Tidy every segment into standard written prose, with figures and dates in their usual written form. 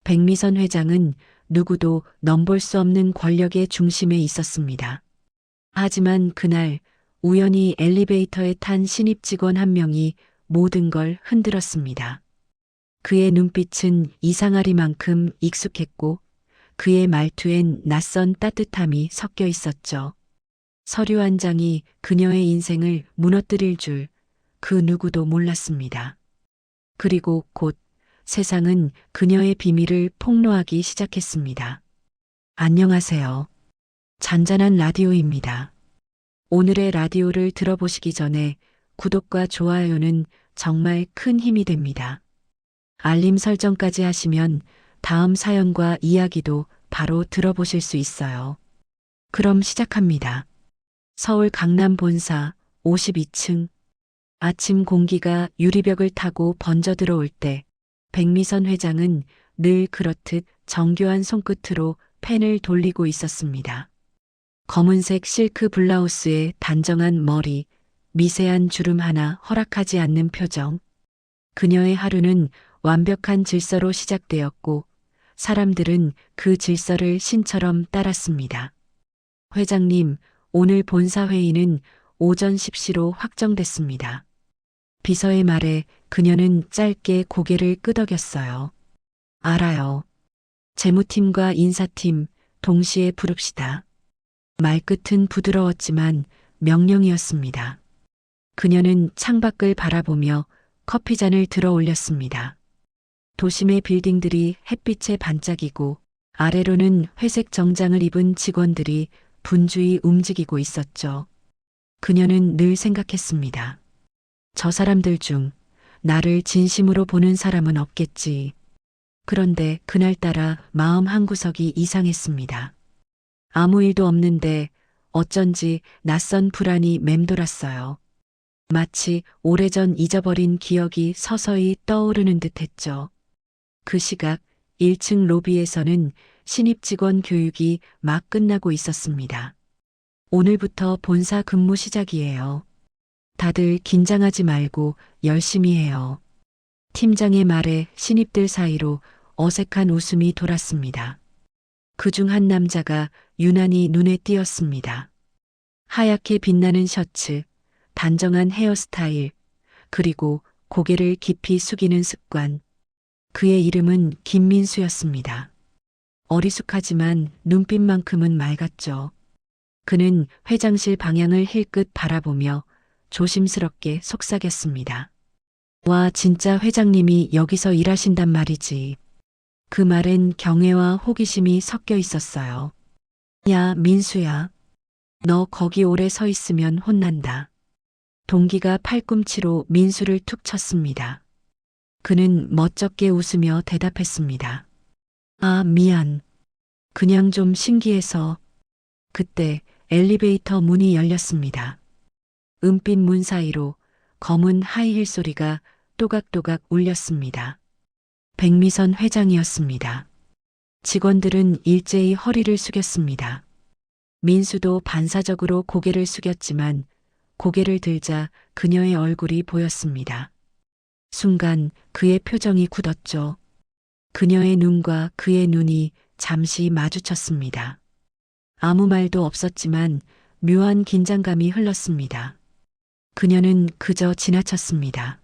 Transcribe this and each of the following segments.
백미선 회장은 누구도 넘볼 수 없는 권력의 중심에 있었습니다. 하지만 그날 우연히 엘리베이터에 탄 신입 직원 한 명이 모든 걸 흔들었습니다. 그의 눈빛은 이상하리만큼 익숙했고 그의 말투엔 낯선 따뜻함이 섞여 있었죠. 서류 한 장이 그녀의 인생을 무너뜨릴 줄 그 누구도 몰랐습니다. 그리고 곧 세상은 그녀의 비밀을 폭로하기 시작했습니다. 안녕하세요. 잔잔한 라디오입니다. 오늘의 라디오를 들어보시기 전에 구독과 좋아요는 정말 큰 힘이 됩니다. 알림 설정까지 하시면 다음 사연과 이야기도 바로 들어보실 수 있어요. 그럼 시작합니다. 서울 강남 본사 52층. 아침 공기가 유리벽을 타고 번져 들어올 때 백미선 회장은 늘 그렇듯 정교한 손끝으로 펜을 돌리고 있었습니다. 검은색 실크 블라우스에 단정한 머리, 미세한 주름 하나 허락하지 않는 표정. 그녀의 하루는 완벽한 질서로 시작되었고 사람들은 그 질서를 신처럼 따랐습니다. 회장님, 오늘 본사 회의는 오전 10시로 확정됐습니다. 비서의 말에 그녀는 짧게 고개를 끄덕였어요. 알아요. 재무팀과 인사팀 동시에 부릅시다. 말끝은 부드러웠지만 명령이었습니다. 그녀는 창밖을 바라보며 커피잔을 들어 올렸습니다. 도심의 빌딩들이 햇빛에 반짝이고 아래로는 회색 정장을 입은 직원들이 분주히 움직이고 있었죠. 그녀는 늘 생각했습니다. 저 사람들 중 나를 진심으로 보는 사람은 없겠지. 그런데 그날따라 마음 한구석이 이상했습니다. 아무 일도 없는데 어쩐지 낯선 불안이 맴돌았어요. 마치 오래전 잊어버린 기억이 서서히 떠오르는 듯 했죠. 그 시각 1층 로비에서는 신입 직원 교육이 막 끝나고 있었습니다. 오늘부터 본사 근무 시작이에요. 다들 긴장하지 말고 열심히 해요. 팀장의 말에 신입들 사이로 어색한 웃음이 돌았습니다. 그중 한 남자가 유난히 눈에 띄었습니다. 하얗게 빛나는 셔츠, 단정한 헤어스타일, 그리고 고개를 깊이 숙이는 습관. 그의 이름은 김민수였습니다. 어리숙하지만 눈빛만큼은 맑았죠. 그는 회장실 방향을 힐끗 바라보며 조심스럽게 속삭였습니다. 와, 진짜 회장님이 여기서 일하신단 말이지. 그 말엔 경애와 호기심이 섞여 있었어요. 야, 민수야. 너 거기 오래 서 있으면 혼난다. 동기가 팔꿈치로 민수를 툭 쳤습니다. 그는 멋쩍게 웃으며 대답했습니다. 아, 미안. 그냥 좀 신기해서. 그때 엘리베이터 문이 열렸습니다. 은빛 문 사이로 검은 하이힐 소리가 또각또각 울렸습니다. 백미선 회장이었습니다. 직원들은 일제히 허리를 숙였습니다. 민수도 반사적으로 고개를 숙였지만 고개를 들자 그녀의 얼굴이 보였습니다. 순간 그의 표정이 굳었죠. 그녀의 눈과 그의 눈이 잠시 마주쳤습니다. 아무 말도 없었지만 묘한 긴장감이 흘렀습니다. 그녀는 그저 지나쳤습니다.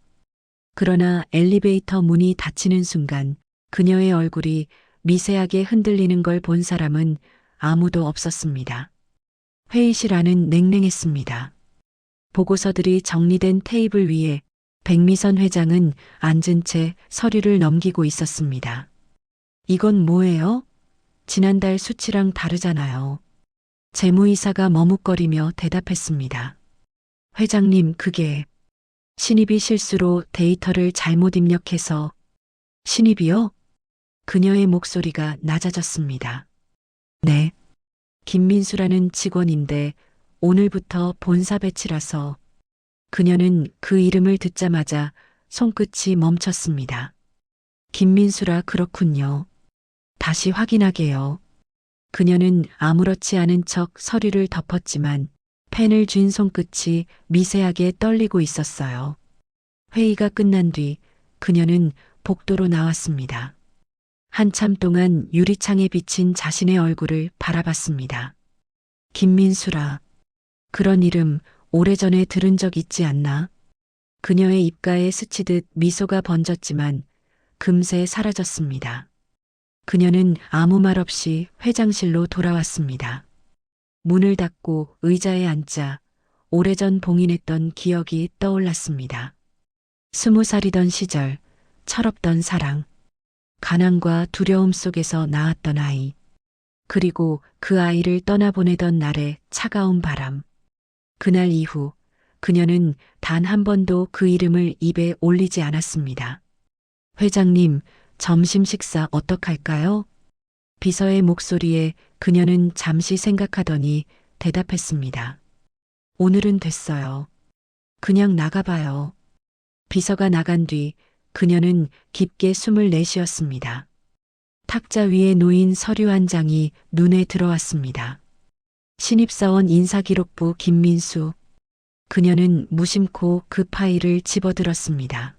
그러나 엘리베이터 문이 닫히는 순간 그녀의 얼굴이 미세하게 흔들리는 걸 본 사람은 아무도 없었습니다. 회의실 안은 냉랭했습니다. 보고서들이 정리된 테이블 위에 백미선 회장은 앉은 채 서류를 넘기고 있었습니다. 이건 뭐예요? 지난달 수치랑 다르잖아요. 재무이사가 머뭇거리며 대답했습니다. 회장님, 그게 신입이 실수로 데이터를 잘못 입력해서. 신입이요? 그녀의 목소리가 낮아졌습니다. 네. 김민수라는 직원인데 오늘부터 본사 배치라서. 그녀는 그 이름을 듣자마자 손끝이 멈췄습니다. 김민수라 그렇군요. 다시 확인하게요. 그녀는 아무렇지 않은 척 서류를 덮었지만 펜을 쥔 손끝이 미세하게 떨리고 있었어요. 회의가 끝난 뒤 그녀는 복도로 나왔습니다. 한참 동안 유리창에 비친 자신의 얼굴을 바라봤습니다. 김민수라. 그런 이름 오래전에 들은 적 있지 않나? 그녀의 입가에 스치듯 미소가 번졌지만 금세 사라졌습니다. 그녀는 아무 말 없이 회장실로 돌아왔습니다. 문을 닫고 의자에 앉자 오래전 봉인했던 기억이 떠올랐습니다. 20살이던 시절, 철없던 사랑, 가난과 두려움 속에서 낳았던 아이, 그리고 그 아이를 떠나보내던 날의 차가운 바람. 그날 이후 그녀는 단 한 번도 그 이름을 입에 올리지 않았습니다. 회장님, 점심 식사 어떡할까요? 비서의 목소리에 그녀는 잠시 생각하더니 대답했습니다. 오늘은 됐어요. 그냥 나가봐요. 비서가 나간 뒤 그녀는 깊게 숨을 내쉬었습니다. 탁자 위에 놓인 서류 한 장이 눈에 들어왔습니다. 신입사원 인사기록부 김민수. 그녀는 무심코 그 파일을 집어들었습니다.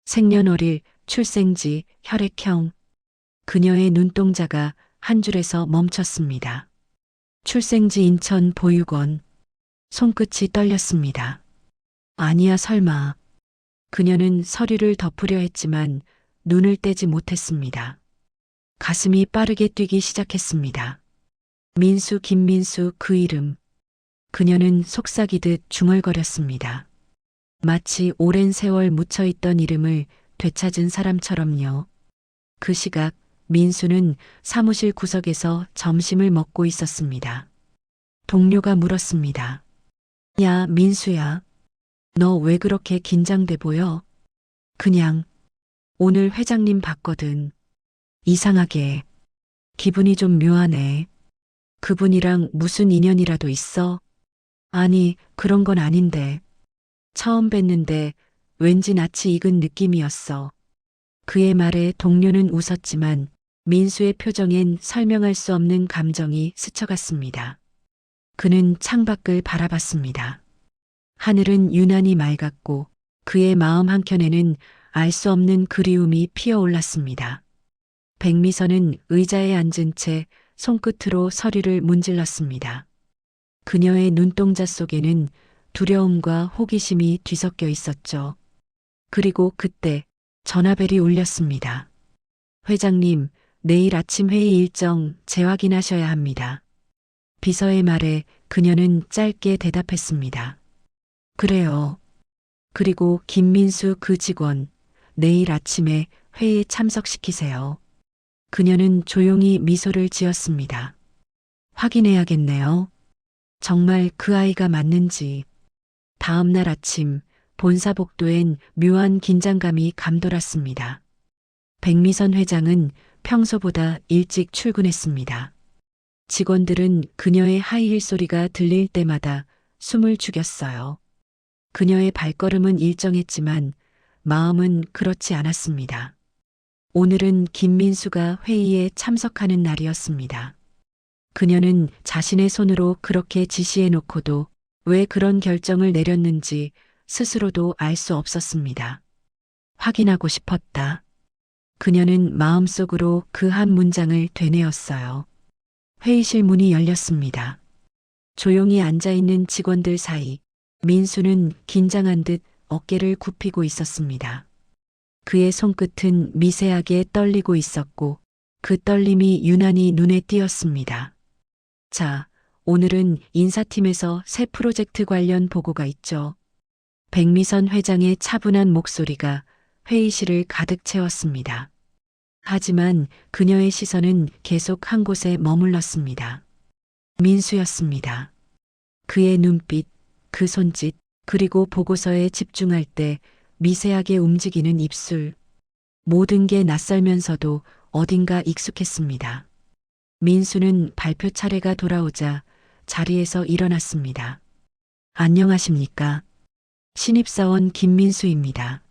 생년월일, 출생지, 혈액형. 그녀의 눈동자가 한 줄에서 멈췄습니다. 출생지 인천 보육원. 손끝이 떨렸습니다. 아니야 설마. 그녀는 서류를 덮으려 했지만 눈을 떼지 못했습니다. 가슴이 빠르게 뛰기 시작했습니다. 민수 김민수 그 이름. 그녀는 속삭이듯 중얼거렸습니다. 마치 오랜 세월 묻혀있던 이름을 되찾은 사람처럼요. 그 시각 민수는 사무실 구석에서 점심을 먹고 있었습니다. 동료가 물었습니다. 야, 민수야. 너 왜 그렇게 긴장돼 보여? 그냥 오늘 회장님 봤거든. 이상하게 기분이 좀 묘하네. 그분이랑 무슨 인연이라도 있어? 아니, 그런 건 아닌데. 처음 뵀는데 왠지 낯이 익은 느낌이었어. 그의 말에 동료는 웃었지만 민수의 표정엔 설명할 수 없는 감정이 스쳐갔습니다. 그는 창밖을 바라봤습니다. 하늘은 유난히 맑았고 그의 마음 한켠에는 알 수 없는 그리움이 피어올랐습니다. 백미선은 의자에 앉은 채 손끝으로 서류를 문질렀습니다. 그녀의 눈동자 속에는 두려움과 호기심이 뒤섞여 있었죠. 그리고 그때 전화벨이 울렸습니다. 회장님, 내일 아침 회의 일정 재확인하셔야 합니다. 비서의 말에 그녀는 짧게 대답했습니다. 그래요. 그리고 김민수 그 직원, 내일 아침에 회의에 참석시키세요. 그녀는 조용히 미소를 지었습니다. 확인해야겠네요. 정말 그 아이가 맞는지. 다음 날 아침 본사복도엔 묘한 긴장감이 감돌았습니다. 백미선 회장은 평소보다 일찍 출근했습니다. 직원들은 그녀의 하이힐 소리가 들릴 때마다 숨을 죽였어요. 그녀의 발걸음은 일정했지만 마음은 그렇지 않았습니다. 오늘은 김민수가 회의에 참석하는 날이었습니다. 그녀는 자신의 손으로 그렇게 지시해 놓고도 왜 그런 결정을 내렸는지 스스로도 알 수 없었습니다. 확인하고 싶었다. 그녀는 마음속으로 그 한 문장을 되뇌었어요. 회의실 문이 열렸습니다. 조용히 앉아있는 직원들 사이 민수는 긴장한 듯 어깨를 굽히고 있었습니다. 그의 손끝은 미세하게 떨리고 있었고 그 떨림이 유난히 눈에 띄었습니다. 자, 오늘은 인사팀에서 새 프로젝트 관련 보고가 있죠. 백미선 회장의 차분한 목소리가 회의실을 가득 채웠습니다. 하지만 그녀의 시선은 계속 한 곳에 머물렀습니다. 민수였습니다. 그의 눈빛, 그 손짓, 그리고 보고서에 집중할 때 미세하게 움직이는 입술. 모든 게 낯설면서도 어딘가 익숙했습니다. 민수는 발표 차례가 돌아오자 자리에서 일어났습니다. 안녕하십니까? 신입사원 김민수입니다.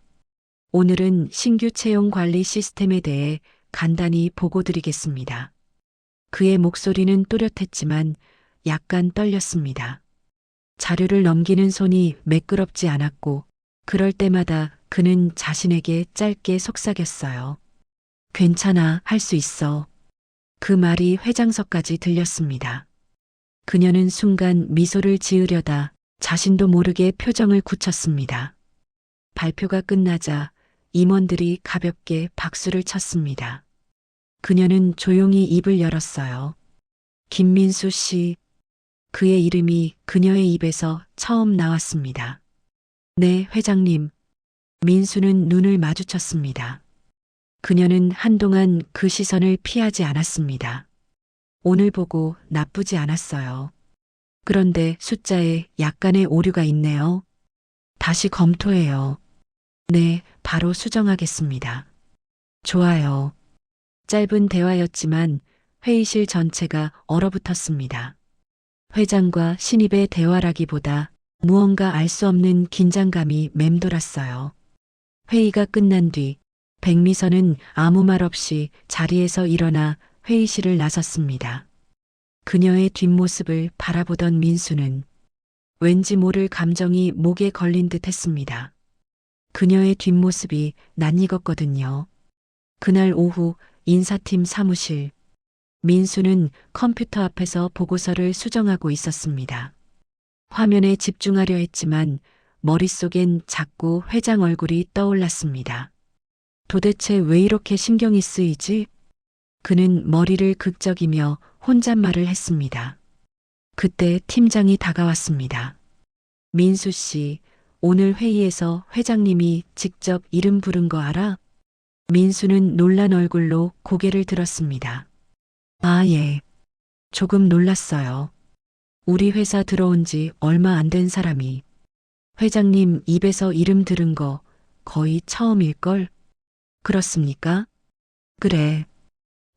오늘은 신규 채용 관리 시스템에 대해 간단히 보고드리겠습니다. 그의 목소리는 또렷했지만 약간 떨렸습니다. 자료를 넘기는 손이 매끄럽지 않았고 그럴 때마다 그는 자신에게 짧게 속삭였어요. 괜찮아, 할 수 있어. 그 말이 회장석까지 들렸습니다. 그녀는 순간 미소를 지으려다 자신도 모르게 표정을 굳혔습니다. 발표가 끝나자 임원들이 가볍게 박수를 쳤습니다. 그녀는 조용히 입을 열었어요. 김민수 씨. 그의 이름이 그녀의 입에서 처음 나왔습니다. 네, 회장님. 민수는 눈을 마주쳤습니다. 그녀는 한동안 그 시선을 피하지 않았습니다. 오늘 보고 나쁘지 않았어요. 그런데 숫자에 약간의 오류가 있네요. 다시 검토해요. 네, 바로 수정하겠습니다. 좋아요. 짧은 대화였지만 회의실 전체가 얼어붙었습니다. 회장과 신입의 대화라기보다 무언가 알 수 없는 긴장감이 맴돌았어요. 회의가 끝난 뒤 백미선은 아무 말 없이 자리에서 일어나 회의실을 나섰습니다. 그녀의 뒷모습을 바라보던 민수는 왠지 모를 감정이 목에 걸린 듯 했습니다. 그녀의 뒷모습이 낯익었거든요. 그날 오후 인사팀 사무실. 민수는 컴퓨터 앞에서 보고서를 수정하고 있었습니다. 화면에 집중하려 했지만 머릿속엔 자꾸 회장 얼굴이 떠올랐습니다. 도대체 왜 이렇게 신경이 쓰이지? 그는 머리를 극적이며 혼잣말을 했습니다. 그때 팀장이 다가왔습니다. 민수 씨, 오늘 회의에서 회장님이 직접 이름 부른 거 알아? 민수는 놀란 얼굴로 고개를 들었습니다. 아, 예. 조금 놀랐어요. 우리 회사 들어온 지 얼마 안 된 사람이 회장님 입에서 이름 들은 거 거의 처음일걸? 그렇습니까? 그래.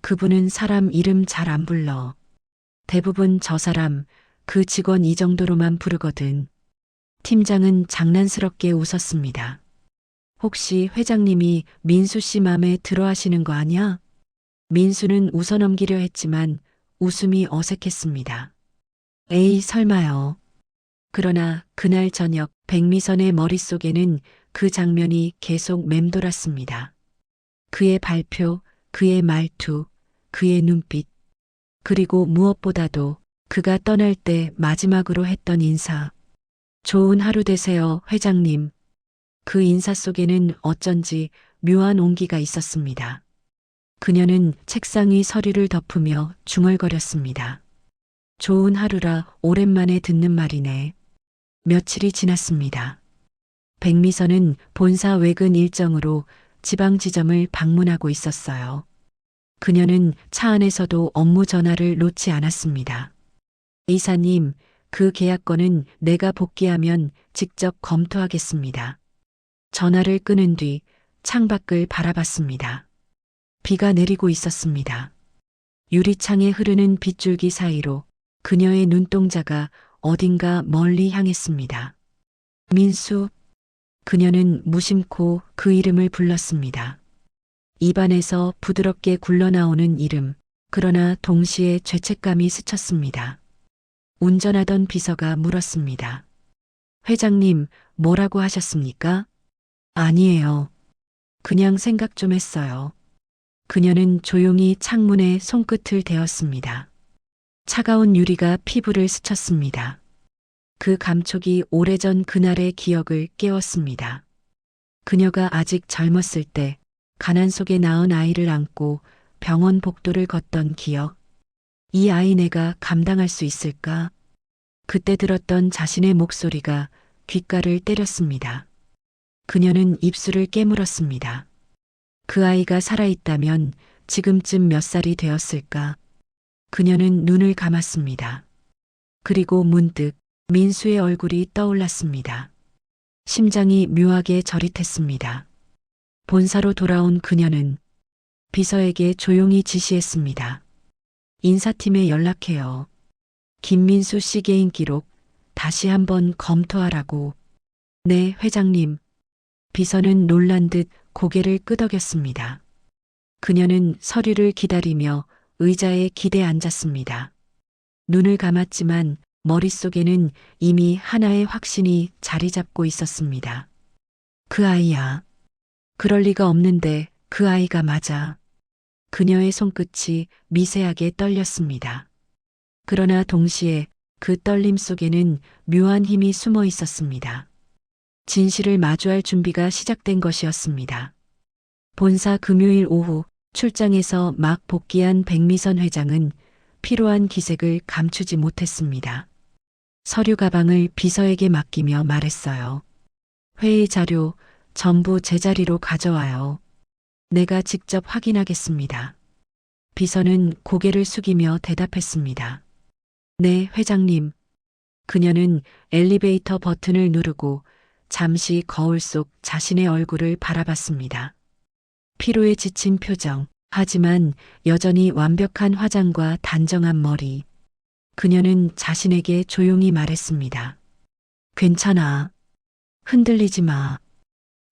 그분은 사람 이름 잘 안 불러. 대부분 저 사람, 그 직원 이 정도로만 부르거든. 팀장은 장난스럽게 웃었습니다. 혹시 회장님이 민수 씨 맘에 들어 하시는 거 아니야? 민수는 웃어넘기려 했지만 웃음이 어색했습니다. 에이, 설마요. 그러나 그날 저녁 백미선의 머릿속에는 그 장면이 계속 맴돌았습니다. 그의 발표, 그의 말투, 그의 눈빛, 그리고 무엇보다도 그가 떠날 때 마지막으로 했던 인사. 좋은 하루 되세요, 회장님. 그 인사 속에는 어쩐지 묘한 온기가 있었습니다. 그녀는 책상 위 서류를 덮으며 중얼거렸습니다. 좋은 하루라 오랜만에 듣는 말이네. 며칠이 지났습니다. 백미선은 본사 외근 일정으로 지방 지점을 방문하고 있었어요. 그녀는 차 안에서도 업무 전화를 놓지 않았습니다. 이사님, 그 계약건은 내가 복귀하면 직접 검토하겠습니다. 전화를 끊은 뒤 창밖을 바라봤습니다. 비가 내리고 있었습니다. 유리창에 흐르는 빗줄기 사이로 그녀의 눈동자가 어딘가 멀리 향했습니다. 민수. 그녀는 무심코 그 이름을 불렀습니다. 입안에서 부드럽게 굴러나오는 이름, 그러나 동시에 죄책감이 스쳤습니다. 운전하던 비서가 물었습니다. 회장님, 뭐라고 하셨습니까? 아니에요. 그냥 생각 좀 했어요. 그녀는 조용히 창문에 손끝을 대었습니다. 차가운 유리가 피부를 스쳤습니다. 그 감촉이 오래전 그날의 기억을 깨웠습니다. 그녀가 아직 젊었을 때 가난 속에 낳은 아이를 안고 병원 복도를 걷던 기억. 이 아이 내가 감당할 수 있을까? 그때 들었던 자신의 목소리가 귓가를 때렸습니다. 그녀는 입술을 깨물었습니다. 그 아이가 살아있다면 지금쯤 몇 살이 되었을까? 그녀는 눈을 감았습니다. 그리고 문득 민수의 얼굴이 떠올랐습니다. 심장이 묘하게 저릿했습니다. 본사로 돌아온 그녀는 비서에게 조용히 지시했습니다. 인사팀에 연락해요. 김민수 씨 개인 기록 다시 한번 검토하라고. 네, 회장님. 비서는 놀란 듯 고개를 끄덕였습니다. 그녀는 서류를 기다리며 의자에 기대 앉았습니다. 눈을 감았지만 머릿속에는 이미 하나의 확신이 자리 잡고 있었습니다. 그 아이야. 그럴 리가 없는데 그 아이가 맞아. 그녀의 손끝이 미세하게 떨렸습니다. 그러나 동시에 그 떨림 속에는 묘한 힘이 숨어 있었습니다. 진실을 마주할 준비가 시작된 것이었습니다. 본사 금요일 오후 출장에서 막 복귀한 백미선 회장은 피로한 기색을 감추지 못했습니다. 서류 가방을 비서에게 맡기며 말했어요. 회의 자료 전부 제자리로 가져와요. 내가 직접 확인하겠습니다. 비서는 고개를 숙이며 대답했습니다. 네, 회장님. 그녀는 엘리베이터 버튼을 누르고 잠시 거울 속 자신의 얼굴을 바라봤습니다. 피로에 지친 표정, 하지만 여전히 완벽한 화장과 단정한 머리. 그녀는 자신에게 조용히 말했습니다. 괜찮아. 흔들리지 마.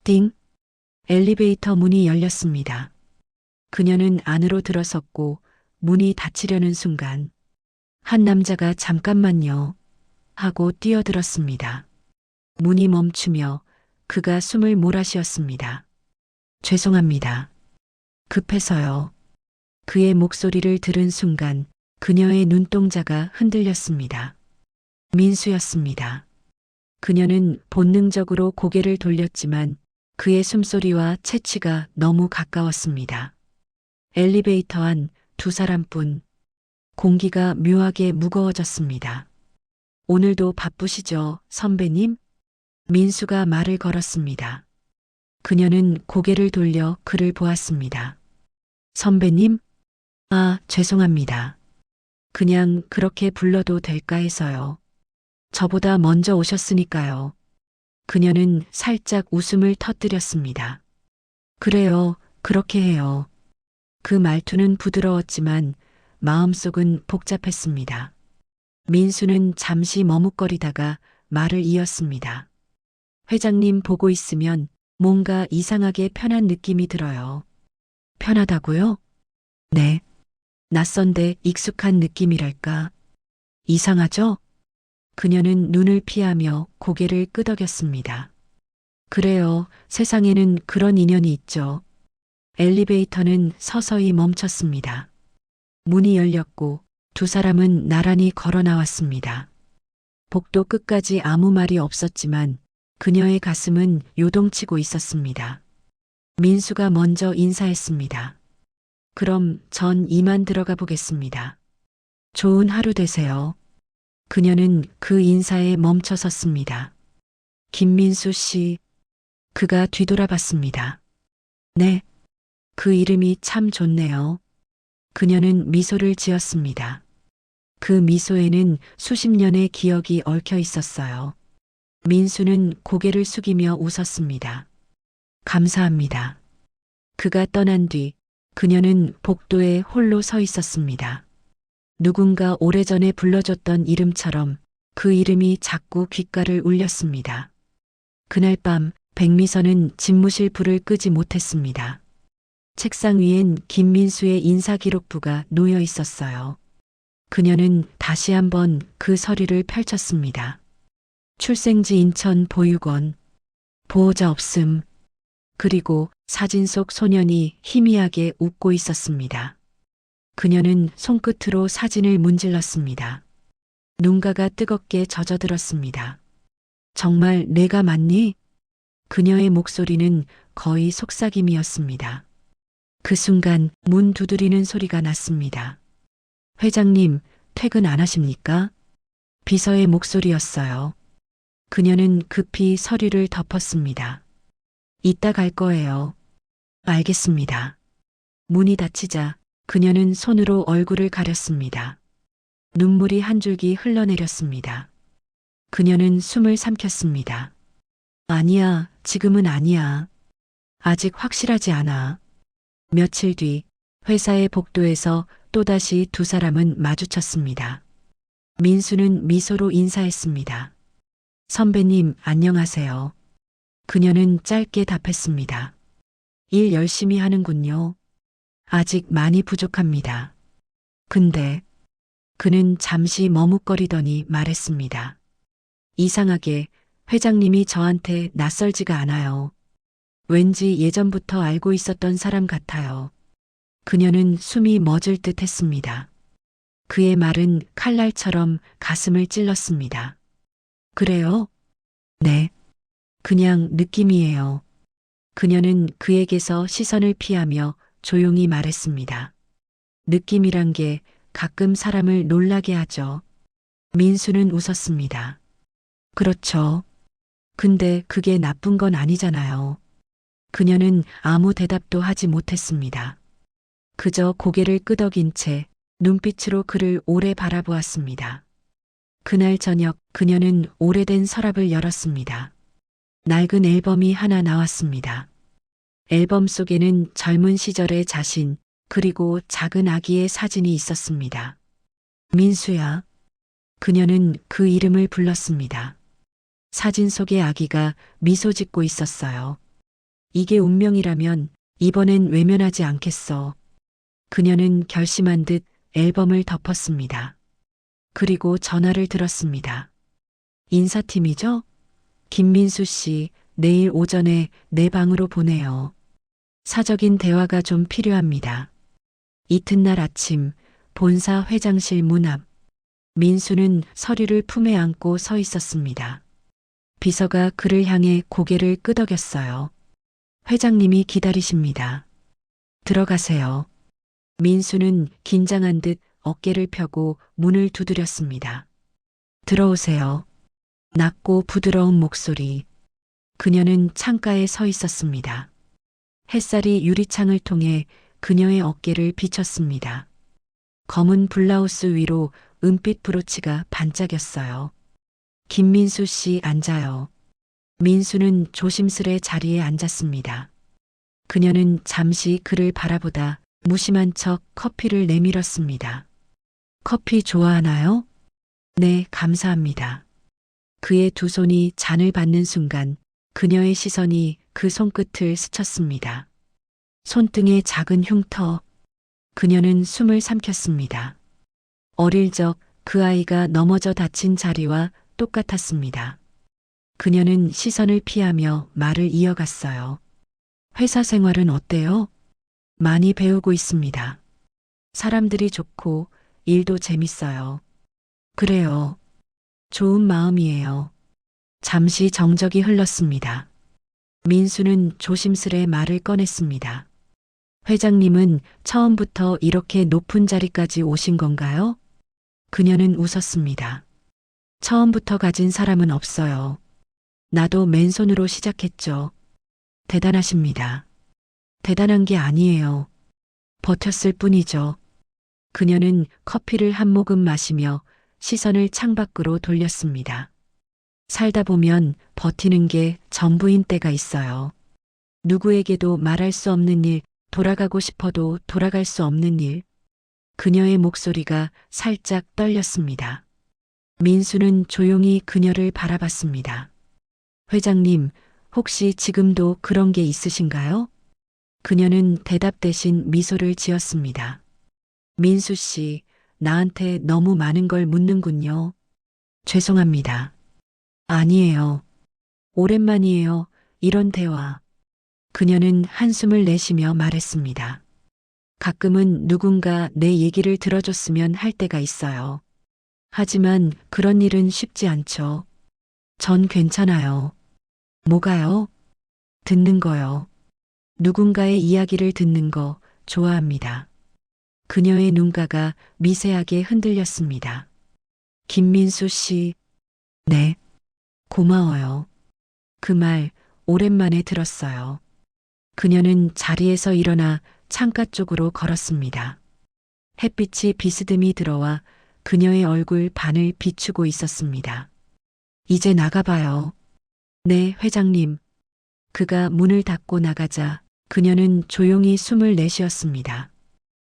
띵. 엘리베이터 문이 열렸습니다. 그녀는 안으로 들어섰고 문이 닫히려는 순간 한 남자가 잠깐만요 하고 뛰어들었습니다. 문이 멈추며 그가 숨을 몰아쉬었습니다. 죄송합니다. 급해서요. 그의 목소리를 들은 순간 그녀의 눈동자가 흔들렸습니다. 민수였습니다. 그녀는 본능적으로 고개를 돌렸지만 그의 숨소리와 채취가 너무 가까웠습니다. 엘리베이터 안 두 사람뿐. 공기가 묘하게 무거워졌습니다. 오늘도 바쁘시죠, 선배님? 민수가 말을 걸었습니다. 그녀는 고개를 돌려 그를 보았습니다. 선배님? 아, 죄송합니다. 그냥 그렇게 불러도 될까 해서요. 저보다 먼저 오셨으니까요. 그녀는 살짝 웃음을 터뜨렸습니다. 그래요, 그렇게 해요. 그 말투는 부드러웠지만 마음속은 복잡했습니다. 민수는 잠시 머뭇거리다가 말을 이었습니다. 회장님 보고 있으면 뭔가 이상하게 편한 느낌이 들어요. 편하다고요? 네. 낯선데 익숙한 느낌이랄까. 이상하죠? 그녀는 눈을 피하며 고개를 끄덕였습니다. 그래요, 세상에는 그런 인연이 있죠. 엘리베이터는 서서히 멈췄습니다. 문이 열렸고 두 사람은 나란히 걸어 나왔습니다. 복도 끝까지 아무 말이 없었지만 그녀의 가슴은 요동치고 있었습니다. 민수가 먼저 인사했습니다. 그럼 전 이만 들어가 보겠습니다. 좋은 하루 되세요. 그녀는 그 인사에 멈춰 섰습니다. 김민수 씨. 그가 뒤돌아봤습니다. 네. 그 이름이 참 좋네요. 그녀는 미소를 지었습니다. 그 미소에는 수십 년의 기억이 얽혀 있었어요. 민수는 고개를 숙이며 웃었습니다. 감사합니다. 그가 떠난 뒤 그녀는 복도에 홀로 서 있었습니다. 누군가 오래전에 불러줬던 이름처럼 그 이름이 자꾸 귓가를 울렸습니다. 그날 밤 백미선은 집무실 불을 끄지 못했습니다. 책상 위엔 김민수의 인사기록부가 놓여 있었어요. 그녀는 다시 한번 그 서류를 펼쳤습니다. 출생지 인천 보육원, 보호자 없음, 그리고 사진 속 소년이 희미하게 웃고 있었습니다. 그녀는 손끝으로 사진을 문질렀습니다. 눈가가 뜨겁게 젖어들었습니다. 정말 내가 맞니? 그녀의 목소리는 거의 속삭임이었습니다. 그 순간 문 두드리는 소리가 났습니다. 회장님, 퇴근 안 하십니까? 비서의 목소리였어요. 그녀는 급히 서류를 덮었습니다. 이따 갈 거예요. 알겠습니다. 문이 닫히자 그녀는 손으로 얼굴을 가렸습니다. 눈물이 한 줄기 흘러내렸습니다. 그녀는 숨을 삼켰습니다. 아니야, 지금은 아니야. 아직 확실하지 않아. 며칠 뒤 회사의 복도에서 또다시 두 사람은 마주쳤습니다. 민수는 미소로 인사했습니다. 선배님, 안녕하세요. 그녀는 짧게 답했습니다. 일 열심히 하는군요. 아직 많이 부족합니다. 근데 그는 잠시 머뭇거리더니 말했습니다. 이상하게 회장님이 저한테 낯설지가 않아요. 왠지 예전부터 알고 있었던 사람 같아요. 그녀는 숨이 멎을 듯 했습니다. 그의 말은 칼날처럼 가슴을 찔렀습니다. 그래요? 네. 그냥 느낌이에요. 그녀는 그에게서 시선을 피하며 조용히 말했습니다. 느낌이란 게 가끔 사람을 놀라게 하죠. 민수는 웃었습니다. 그렇죠. 근데 그게 나쁜 건 아니잖아요. 그녀는 아무 대답도 하지 못했습니다. 그저 고개를 끄덕인 채 눈빛으로 그를 오래 바라보았습니다. 그날 저녁 그녀는 오래된 서랍을 열었습니다. 낡은 앨범이 하나 나왔습니다. 앨범 속에는 젊은 시절의 자신, 그리고 작은 아기의 사진이 있었습니다. 민수야. 그녀는 그 이름을 불렀습니다. 사진 속의 아기가 미소 짓고 있었어요. 이게 운명이라면 이번엔 외면하지 않겠어. 그녀는 결심한 듯 앨범을 덮었습니다. 그리고 전화를 들었습니다. 인사팀이죠? 김민수 씨, 내일 오전에 내 방으로 보내요. 사적인 대화가 좀 필요합니다. 이튿날 아침, 본사 회장실 문 앞, 민수는 서류를 품에 안고 서 있었습니다. 비서가 그를 향해 고개를 끄덕였어요. 회장님이 기다리십니다. 들어가세요. 민수는 긴장한 듯 어깨를 펴고 문을 두드렸습니다. 들어오세요. 낮고 부드러운 목소리. 그녀는 창가에 서 있었습니다. 햇살이 유리창을 통해 그녀의 어깨를 비쳤습니다. 검은 블라우스 위로 은빛 브로치가 반짝였어요. 김민수 씨 앉아요. 민수는 조심스레 자리에 앉았습니다. 그녀는 잠시 그를 바라보다 무심한 척 커피를 내밀었습니다. 커피 좋아하나요? 네, 감사합니다. 그의 두 손이 잔을 받는 순간 그녀의 시선이 그 손끝을 스쳤습니다. 손등에 작은 흉터. 그녀는 숨을 삼켰습니다. 어릴 적 그 아이가 넘어져 다친 자리와 똑같았습니다. 그녀는 시선을 피하며 말을 이어갔어요. 회사 생활은 어때요? 많이 배우고 있습니다. 사람들이 좋고 일도 재밌어요. 그래요. 좋은 마음이에요. 잠시 정적이 흘렀습니다. 민수는 조심스레 말을 꺼냈습니다. 회장님은 처음부터 이렇게 높은 자리까지 오신 건가요? 그녀는 웃었습니다. 처음부터 가진 사람은 없어요. 나도 맨손으로 시작했죠. 대단하십니다. 대단한 게 아니에요. 버텼을 뿐이죠. 그녀는 커피를 한 모금 마시며 시선을 창밖으로 돌렸습니다. 살다 보면 버티는 게 전부인 때가 있어요. 누구에게도 말할 수 없는 일, 돌아가고 싶어도 돌아갈 수 없는 일. 그녀의 목소리가 살짝 떨렸습니다. 민수는 조용히 그녀를 바라봤습니다. 회장님, 혹시 지금도 그런 게 있으신가요? 그녀는 대답 대신 미소를 지었습니다. 민수 씨, 나한테 너무 많은 걸 묻는군요. 죄송합니다. 아니에요. 오랜만이에요. 이런 대화. 그녀는 한숨을 내쉬며 말했습니다. 가끔은 누군가 내 얘기를 들어줬으면 할 때가 있어요. 하지만 그런 일은 쉽지 않죠. 전 괜찮아요. 뭐가요? 듣는 거요. 누군가의 이야기를 듣는 거 좋아합니다. 그녀의 눈가가 미세하게 흔들렸습니다. 김민수 씨. 네. 고마워요. 그 말 오랜만에 들었어요. 그녀는 자리에서 일어나 창가 쪽으로 걸었습니다. 햇빛이 비스듬히 들어와 그녀의 얼굴 반을 비추고 있었습니다. 이제 나가봐요. 네, 회장님. 그가 문을 닫고 나가자 그녀는 조용히 숨을 내쉬었습니다.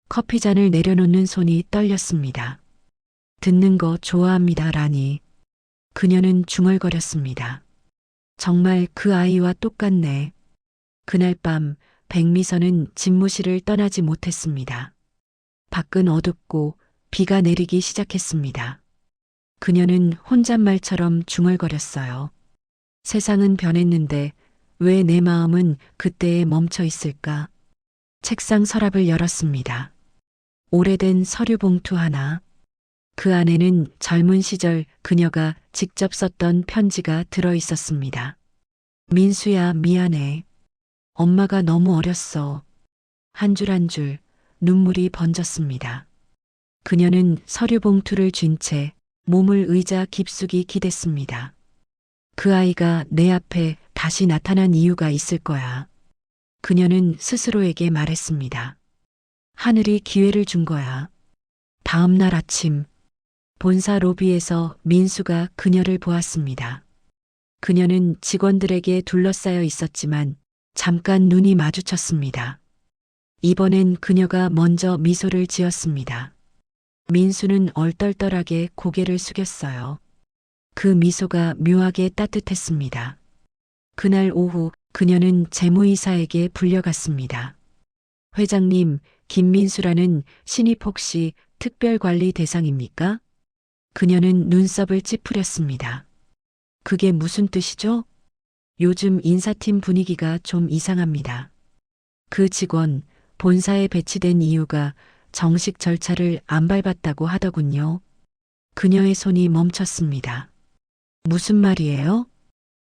커피잔을 내려놓는 손이 떨렸습니다. 듣는 거 좋아합니다, 라니. 그녀는 중얼거렸습니다. 정말 그 아이와 똑같네. 그날 밤 백미선은 집무실을 떠나지 못했습니다. 밖은 어둡고 비가 내리기 시작했습니다. 그녀는 혼잣말처럼 중얼거렸어요. 세상은 변했는데 왜 내 마음은 그때에 멈춰 있을까? 책상 서랍을 열었습니다. 오래된 서류 봉투 하나. 그 안에는 젊은 시절 그녀가 직접 썼던 편지가 들어 있었습니다. 민수야, 미안해. 엄마가 너무 어렸어. 한 줄 한 줄 눈물이 번졌습니다. 그녀는 서류 봉투를 쥔 채 몸을 의자 깊숙이 기댔습니다. 그 아이가 내 앞에 다시 나타난 이유가 있을 거야. 그녀는 스스로에게 말했습니다. 하늘이 기회를 준 거야. 다음 날 아침, 본사 로비에서 민수가 그녀를 보았습니다. 그녀는 직원들에게 둘러싸여 있었지만 잠깐 눈이 마주쳤습니다. 이번엔 그녀가 먼저 미소를 지었습니다. 민수는 얼떨떨하게 고개를 숙였어요. 그 미소가 묘하게 따뜻했습니다. 그날 오후 그녀는 재무이사에게 불려갔습니다. 회장님, 김민수라는 신입 혹시 특별관리 대상입니까? 그녀는 눈썹을 찌푸렸습니다. 그게 무슨 뜻이죠? 요즘 인사팀 분위기가 좀 이상합니다. 그 직원, 본사에 배치된 이유가 정식 절차를 안 밟았다고 하더군요. 그녀의 손이 멈췄습니다. 무슨 말이에요?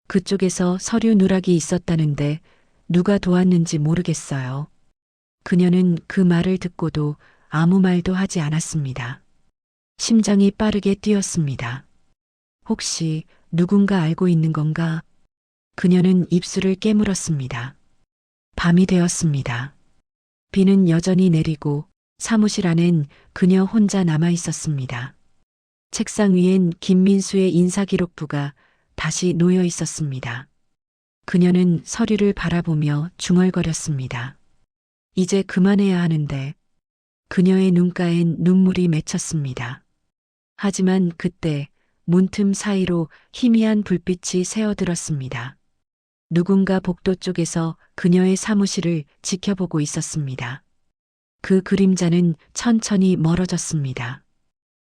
그쪽에서 서류 누락이 있었다는데 누가 도왔는지 모르겠어요. 그녀는 그 말을 듣고도 아무 말도 하지 않았습니다. 심장이 빠르게 뛰었습니다. 혹시 누군가 알고 있는 건가? 그녀는 입술을 깨물었습니다. 밤이 되었습니다. 비는 여전히 내리고 사무실 안엔 그녀 혼자 남아 있었습니다. 책상 위엔 김민수의 인사기록부가 다시 놓여 있었습니다. 그녀는 서류를 바라보며 중얼거렸습니다. 이제 그만해야 하는데. 그녀의 눈가엔 눈물이 맺혔습니다. 하지만 그때 문틈 사이로 희미한 불빛이 새어들었습니다. 누군가 복도 쪽에서 그녀의 사무실을 지켜보고 있었습니다. 그 그림자는 천천히 멀어졌습니다.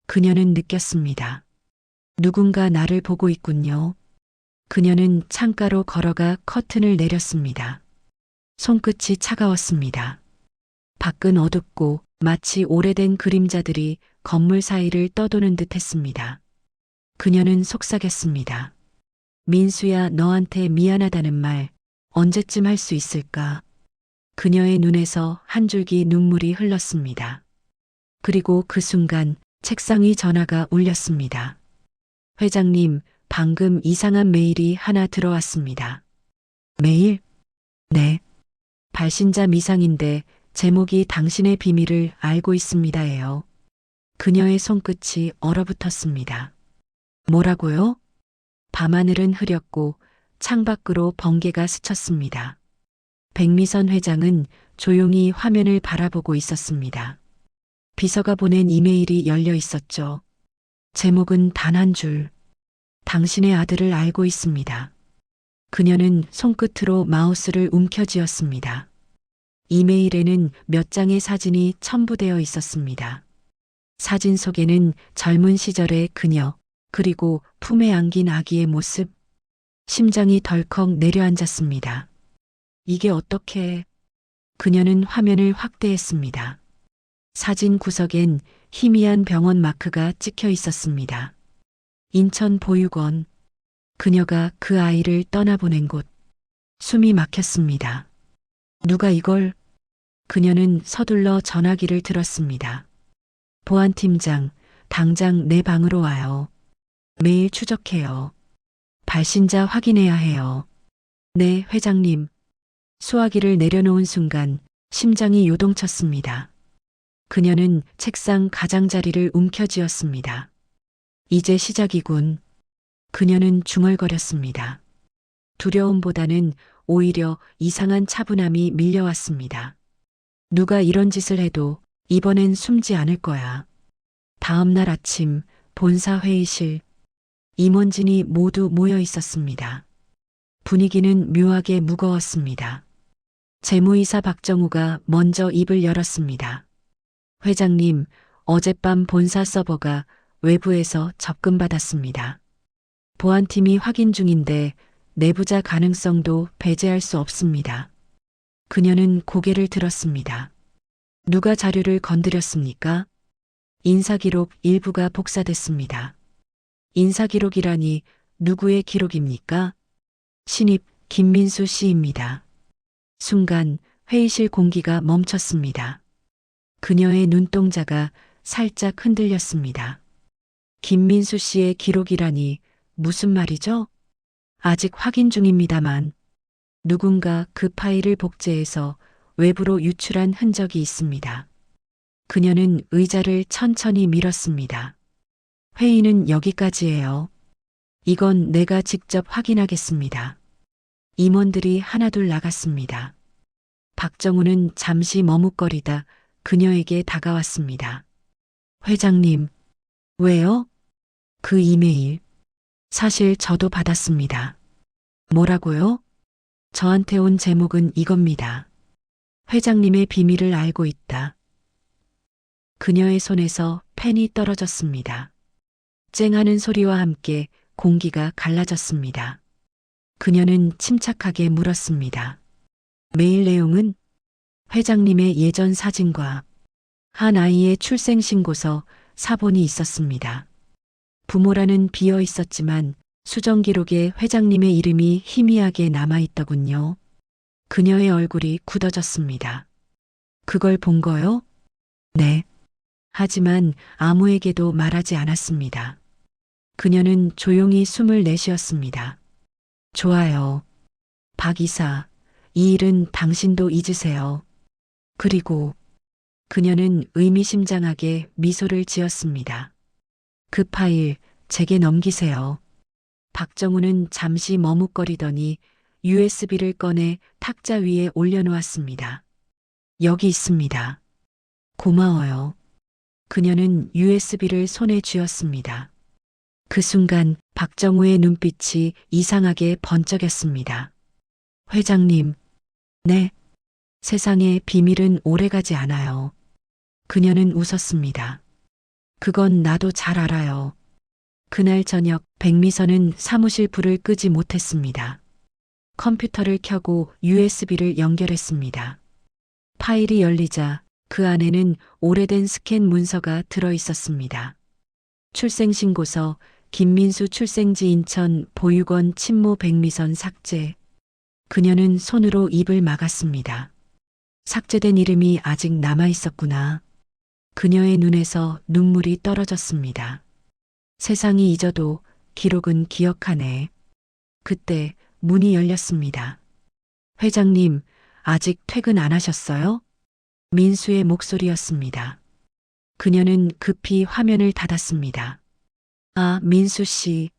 그녀는 느꼈습니다. 누군가 나를 보고 있군요. 그녀는 창가로 걸어가 커튼을 내렸습니다. 손끝이 차가웠습니다. 밖은 어둡고 마치 오래된 그림자들이 건물 사이를 떠도는 듯 했습니다. 그녀는 속삭였습니다. 민수야, 너한테 미안하다는 말 언제쯤 할 수 있을까? 그녀의 눈에서 한 줄기 눈물이 흘렀습니다. 그리고 그 순간 책상 위 전화가 울렸습니다. 회장님, 방금 이상한 메일이 하나 들어왔습니다. 메일? 네. 발신자 미상인데 제목이 당신의 비밀을 알고 있습니다예요. 그녀의 손끝이 얼어붙었습니다. 뭐라고요? 밤하늘은 흐렸고 창밖으로 번개가 스쳤습니다. 백미선 회장은 조용히 화면을 바라보고 있었습니다. 비서가 보낸 이메일이 열려 있었죠. 제목은 단 한 줄. 당신의 아들을 알고 있습니다. 그녀는 손끝으로 마우스를 움켜쥐었습니다. 이메일에는 몇 장의 사진이 첨부되어 있었습니다. 사진 속에는 젊은 시절의 그녀, 그리고 품에 안긴 아기의 모습. 심장이 덜컥 내려앉았습니다. 이게 어떻게... 그녀는 화면을 확대했습니다. 사진 구석엔 희미한 병원 마크가 찍혀 있었습니다. 인천 보육원. 그녀가 그 아이를 떠나보낸 곳. 숨이 막혔습니다. 누가 이걸... 그녀는 서둘러 전화기를 들었습니다. 보안팀장, 당장 내 방으로 와요. 매일 추적해요. 발신자 확인해야 해요. 네, 회장님. 수화기를 내려놓은 순간 심장이 요동쳤습니다. 그녀는 책상 가장자리를 움켜쥐었습니다. 이제 시작이군. 그녀는 중얼거렸습니다. 두려움보다는 오히려 이상한 차분함이 밀려왔습니다. 누가 이런 짓을 해도 이번엔 숨지 않을 거야. 다음 날 아침 본사 회의실. 임원진이 모두 모여 있었습니다. 분위기는 묘하게 무거웠습니다. 재무이사 박정우가 먼저 입을 열었습니다. 회장님, 어젯밤 본사 서버가 외부에서 접근받았습니다. 보안팀이 확인 중인데 내부자 가능성도 배제할 수 없습니다. 그녀는 고개를 들었습니다. 누가 자료를 건드렸습니까? 인사기록 일부가 복사됐습니다. 인사기록이라니 누구의 기록입니까? 신입 김민수 씨입니다. 순간 회의실 공기가 멈췄습니다. 그녀의 눈동자가 살짝 흔들렸습니다. 김민수 씨의 기록이라니 무슨 말이죠? 아직 확인 중입니다만 누군가 그 파일을 복제해서 외부로 유출한 흔적이 있습니다. 그녀는 의자를 천천히 밀었습니다. 회의는 여기까지예요. 이건 내가 직접 확인하겠습니다. 임원들이 하나둘 나갔습니다. 박정우는 잠시 머뭇거리다 그녀에게 다가왔습니다. 회장님, 왜요? 그 이메일. 사실 저도 받았습니다. 뭐라고요? 저한테 온 제목은 이겁니다. 회장님의 비밀을 알고 있다. 그녀의 손에서 펜이 떨어졌습니다. 쨍하는 소리와 함께 공기가 갈라졌습니다. 그녀는 침착하게 물었습니다. 메일 내용은 회장님의 예전 사진과 한 아이의 출생신고서 사본이 있었습니다. 부모란은 비어 있었지만 수정 기록에 회장님의 이름이 희미하게 남아있더군요. 그녀의 얼굴이 굳어졌습니다. 그걸 본 거요? 네. 하지만 아무에게도 말하지 않았습니다. 그녀는 조용히 숨을 내쉬었습니다. 좋아요. 박 이사, 이 일은 당신도 잊으세요. 그리고 그녀는 의미심장하게 미소를 지었습니다. 그 파일 제게 넘기세요. 박정우는 잠시 머뭇거리더니 USB를 꺼내 탁자 위에 올려놓았습니다. 여기 있습니다. 고마워요. 그녀는 USB를 손에 쥐었습니다. 그 순간 박정우의 눈빛이 이상하게 번쩍였습니다. 회장님, 네. 세상의 비밀은 오래가지 않아요. 그녀는 웃었습니다. 그건 나도 잘 알아요. 그날 저녁 백미선은 사무실 불을 끄지 못했습니다. 컴퓨터를 켜고 USB를 연결했습니다. 파일이 열리자 그 안에는 오래된 스캔 문서가 들어 있었습니다. 출생신고서, 김민수 출생지 인천 보육원 친모 백미선 삭제. 그녀는 손으로 입을 막았습니다. 삭제된 이름이 아직 남아 있었구나. 그녀의 눈에서 눈물이 떨어졌습니다. 세상이 잊어도 기록은 기억하네. 그때 문이 열렸습니다. 회장님, 아직 퇴근 안 하셨어요? 민수의 목소리였습니다. 그녀는 급히 화면을 닫았습니다. 아, 민수 씨.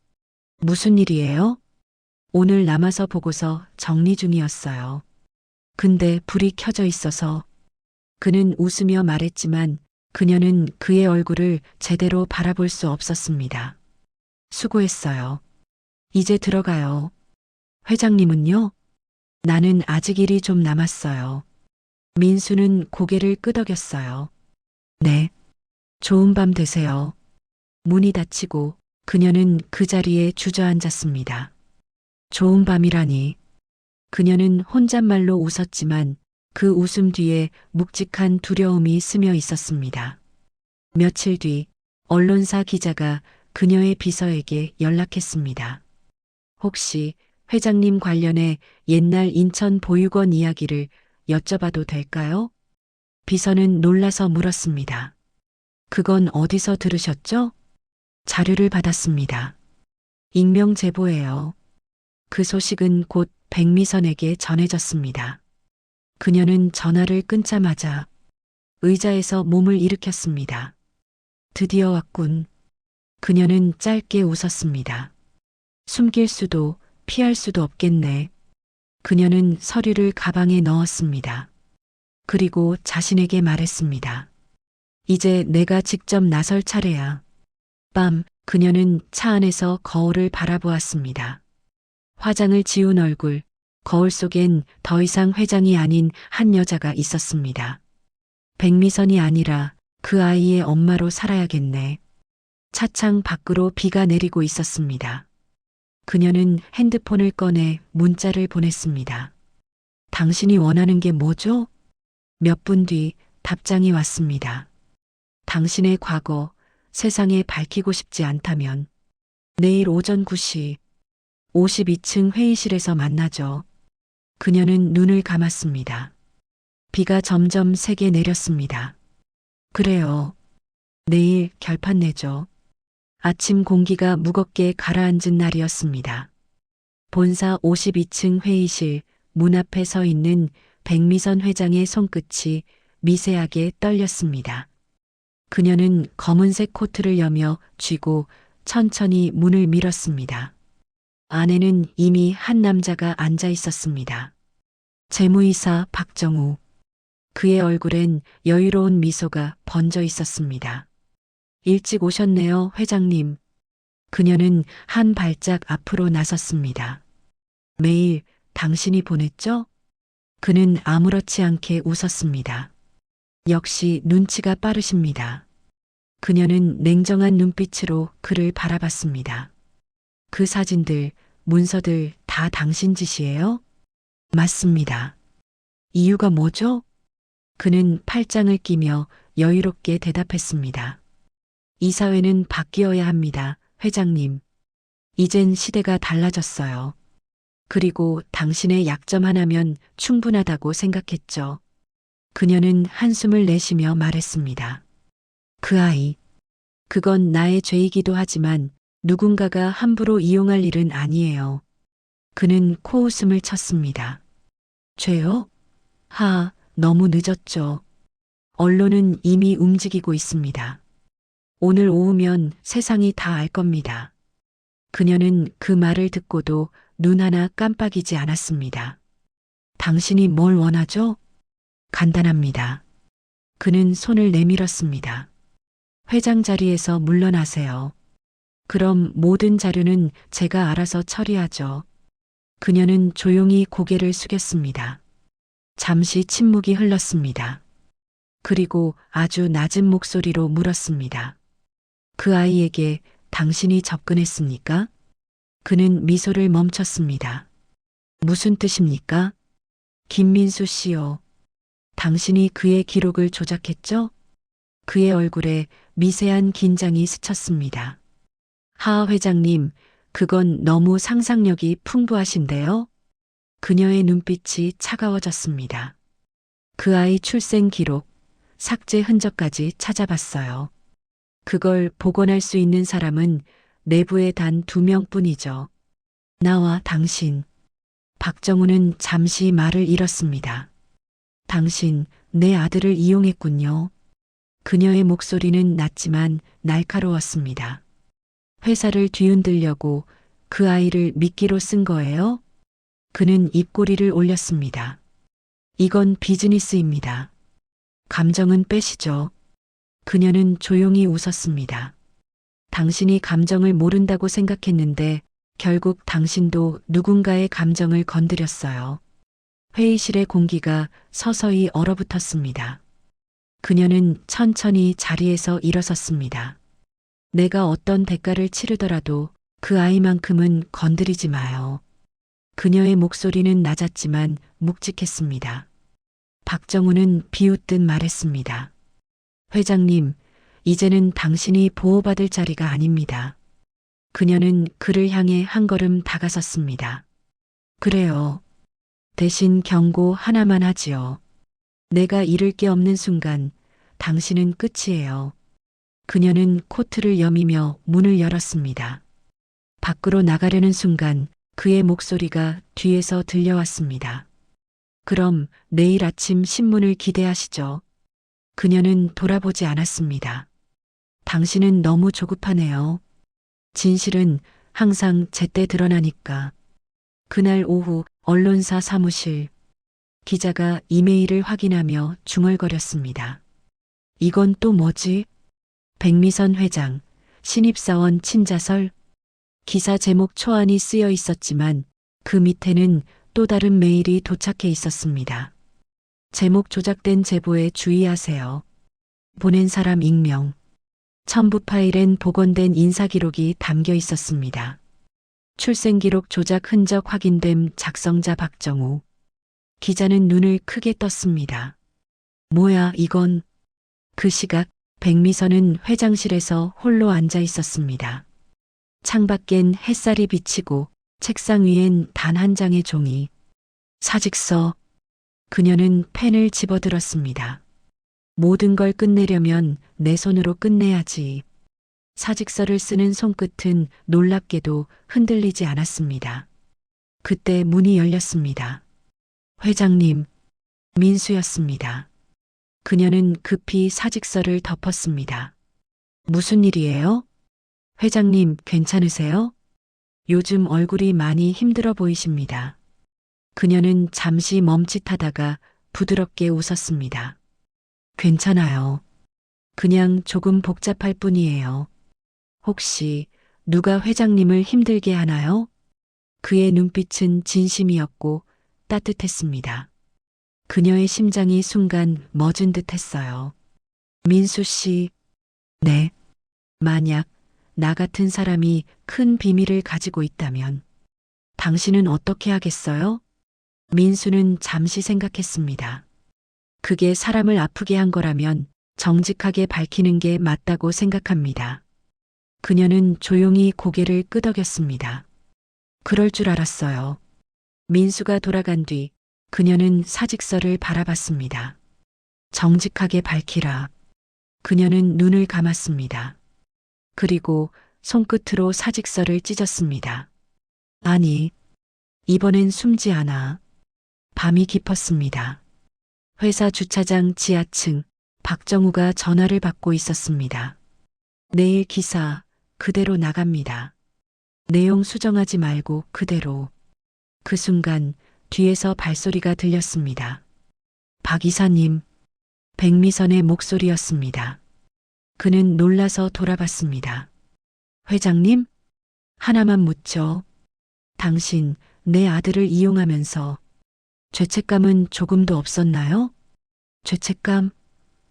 무슨 일이에요? 오늘 남아서 보고서 정리 중이었어요. 근데 불이 켜져 있어서. 그는 웃으며 말했지만 그녀는 그의 얼굴을 제대로 바라볼 수 없었습니다. 수고했어요. 이제 들어가요. 회장님은요? 나는 아직 일이 좀 남았어요. 민수는 고개를 끄덕였어요. 네. 좋은 밤 되세요. 문이 닫히고 그녀는 그 자리에 주저앉았습니다. 좋은 밤이라니. 그녀는 혼잣말로 웃었지만 그 웃음 뒤에 묵직한 두려움이 스며 있었습니다. 며칠 뒤 언론사 기자가 그녀의 비서에게 연락했습니다. 혹시 회장님 관련해 옛날 인천 보육원 이야기를 여쭤봐도 될까요? 비서는 놀라서 물었습니다. 그건 어디서 들으셨죠? 자료를 받았습니다. 익명 제보예요. 그 소식은 곧 백미선에게 전해졌습니다. 그녀는 전화를 끊자마자 의자에서 몸을 일으켰습니다. 드디어 왔군. 그녀는 짧게 웃었습니다. 숨길 수도 피할 수도 없겠네. 그녀는 서류를 가방에 넣었습니다. 그리고 자신에게 말했습니다. 이제 내가 직접 나설 차례야. 밤, 그녀는 차 안에서 거울을 바라보았습니다. 화장을 지운 얼굴, 거울 속엔 더 이상 회장이 아닌 한 여자가 있었습니다. 백미선이 아니라 그 아이의 엄마로 살아야겠네. 차창 밖으로 비가 내리고 있었습니다. 그녀는 핸드폰을 꺼내 문자를 보냈습니다. 당신이 원하는 게 뭐죠? 몇 분 뒤 답장이 왔습니다. 당신의 과거, 세상에 밝히고 싶지 않다면 내일 오전 9시 52층 회의실에서 만나죠. 그녀는 눈을 감았습니다. 비가 점점 세게 내렸습니다. 그래요. 내일 결판 내죠. 아침 공기가 무겁게 가라앉은 날이었습니다. 본사 52층 회의실 문 앞에 서 있는 백미선 회장의 손끝이 미세하게 떨렸습니다. 그녀는 검은색 코트를 여며 쥐고 천천히 문을 밀었습니다. 안에는 이미 한 남자가 앉아 있었습니다. 재무이사 박정우. 그의 얼굴엔 여유로운 미소가 번져 있었습니다. 일찍 오셨네요, 회장님. 그녀는 한 발짝 앞으로 나섰습니다. 매일 당신이 보냈죠? 그는 아무렇지 않게 웃었습니다. 역시 눈치가 빠르십니다. 그녀는 냉정한 눈빛으로 그를 바라봤습니다. 그 사진들, 문서들 다 당신 짓이에요? 맞습니다. 이유가 뭐죠? 그는 팔짱을 끼며 여유롭게 대답했습니다. 이 사회는 바뀌어야 합니다, 회장님. 이젠 시대가 달라졌어요. 그리고 당신의 약점 하나면 충분하다고 생각했죠. 그녀는 한숨을 내쉬며 말했습니다. 그 아이. 그건 나의 죄이기도 하지만 누군가가 함부로 이용할 일은 아니에요. 그는 코웃음을 쳤습니다. 죄요? 너무 늦었죠. 언론은 이미 움직이고 있습니다. 오늘 오후면 세상이 다 알 겁니다. 그녀는 그 말을 듣고도 눈 하나 깜빡이지 않았습니다. 당신이 뭘 원하죠? 간단합니다. 그는 손을 내밀었습니다. 회장 자리에서 물러나세요. 그럼 모든 자료는 제가 알아서 처리하죠. 그녀는 조용히 고개를 숙였습니다. 잠시 침묵이 흘렀습니다. 그리고 아주 낮은 목소리로 물었습니다. 그 아이에게 당신이 접근했습니까? 그는 미소를 멈췄습니다. 무슨 뜻입니까? 김민수 씨요. 당신이 그의 기록을 조작했죠? 그의 얼굴에 미세한 긴장이 스쳤습니다. 하 회장님, 그건 너무 상상력이 풍부하신데요? 그녀의 눈빛이 차가워졌습니다. 그 아이 출생 기록, 삭제 흔적까지 찾아봤어요. 그걸 복원할 수 있는 사람은 내부에 단 2명뿐이죠. 나와 당신. 박정우는 잠시 말을 잃었습니다. 당신, 내 아들을 이용했군요. 그녀의 목소리는 낮지만 날카로웠습니다. 회사를 뒤흔들려고 그 아이를 미끼로 쓴 거예요? 그는 입꼬리를 올렸습니다. 이건 비즈니스입니다. 감정은 빼시죠. 그녀는 조용히 웃었습니다. 당신이 감정을 모른다고 생각했는데 결국 당신도 누군가의 감정을 건드렸어요. 회의실의 공기가 서서히 얼어붙었습니다. 그녀는 천천히 자리에서 일어섰습니다. 내가 어떤 대가를 치르더라도 그 아이만큼은 건드리지 마요. 그녀의 목소리는 낮았지만 묵직했습니다. 박정우는 비웃듯 말했습니다. 회장님, 이제는 당신이 보호받을 자리가 아닙니다. 그녀는 그를 향해 한 걸음 다가섰습니다. 그래요. 대신 경고 하나만 하지요. 내가 잃을 게 없는 순간 당신은 끝이에요. 그녀는 코트를 여미며 문을 열었습니다. 밖으로 나가려는 순간 그의 목소리가 뒤에서 들려왔습니다. 그럼 내일 아침 신문을 기대하시죠. 그녀는 돌아보지 않았습니다. 당신은 너무 조급하네요. 진실은 항상 제때 드러나니까. 그날 오후 언론사 사무실. 기자가 이메일을 확인하며 중얼거렸습니다. 이건 또 뭐지? 백미선 회장, 신입사원 친자설. 기사 제목 초안이 쓰여 있었지만 그 밑에는 또 다른 메일이 도착해 있었습니다. 제목 조작된 제보에 주의하세요. 보낸 사람 익명. 첨부 파일엔 복원된 인사기록이 담겨 있었습니다. 출생기록 조작 흔적 확인됨 작성자 박정우. 기자는 눈을 크게 떴습니다. 뭐야, 이건? 그 시각 백미선은 회장실에서 홀로 앉아 있었습니다. 창밖엔 햇살이 비치고 책상 위엔 단 한 장의 종이. 사직서. 그녀는 펜을 집어들었습니다. 모든 걸 끝내려면 내 손으로 끝내야지. 사직서를 쓰는 손끝은 놀랍게도 흔들리지 않았습니다. 그때 문이 열렸습니다. 회장님, 민수였습니다. 그녀는 급히 사직서를 덮었습니다. 무슨 일이에요? 회장님, 괜찮으세요? 요즘 얼굴이 많이 힘들어 보이십니다. 그녀는 잠시 멈칫하다가 부드럽게 웃었습니다. 괜찮아요. 그냥 조금 복잡할 뿐이에요. 혹시 누가 회장님을 힘들게 하나요? 그의 눈빛은 진심이었고 따뜻했습니다. 그녀의 심장이 순간 멎은 듯 했어요. 민수 씨, 네. 만약 나 같은 사람이 큰 비밀을 가지고 있다면 당신은 어떻게 하겠어요? 민수는 잠시 생각했습니다. 그게 사람을 아프게 한 거라면 정직하게 밝히는 게 맞다고 생각합니다. 그녀는 조용히 고개를 끄덕였습니다. 그럴 줄 알았어요. 민수가 돌아간 뒤 그녀는 사직서를 바라봤습니다. 정직하게 밝히라. 그녀는 눈을 감았습니다. 그리고 손끝으로 사직서를 찢었습니다. 아니, 이번엔 숨지 않아. 밤이 깊었습니다. 회사 주차장 지하층, 박정우가 전화를 받고 있었습니다. 내일 기사 그대로 나갑니다. 내용 수정하지 말고 그대로. 그 순간 뒤에서 발소리가 들렸습니다. 박 이사님, 백미선의 목소리였습니다. 그는 놀라서 돌아봤습니다. 회장님? 하나만 묻죠. 당신 내 아들을 이용하면서 죄책감은 조금도 없었나요? 죄책감?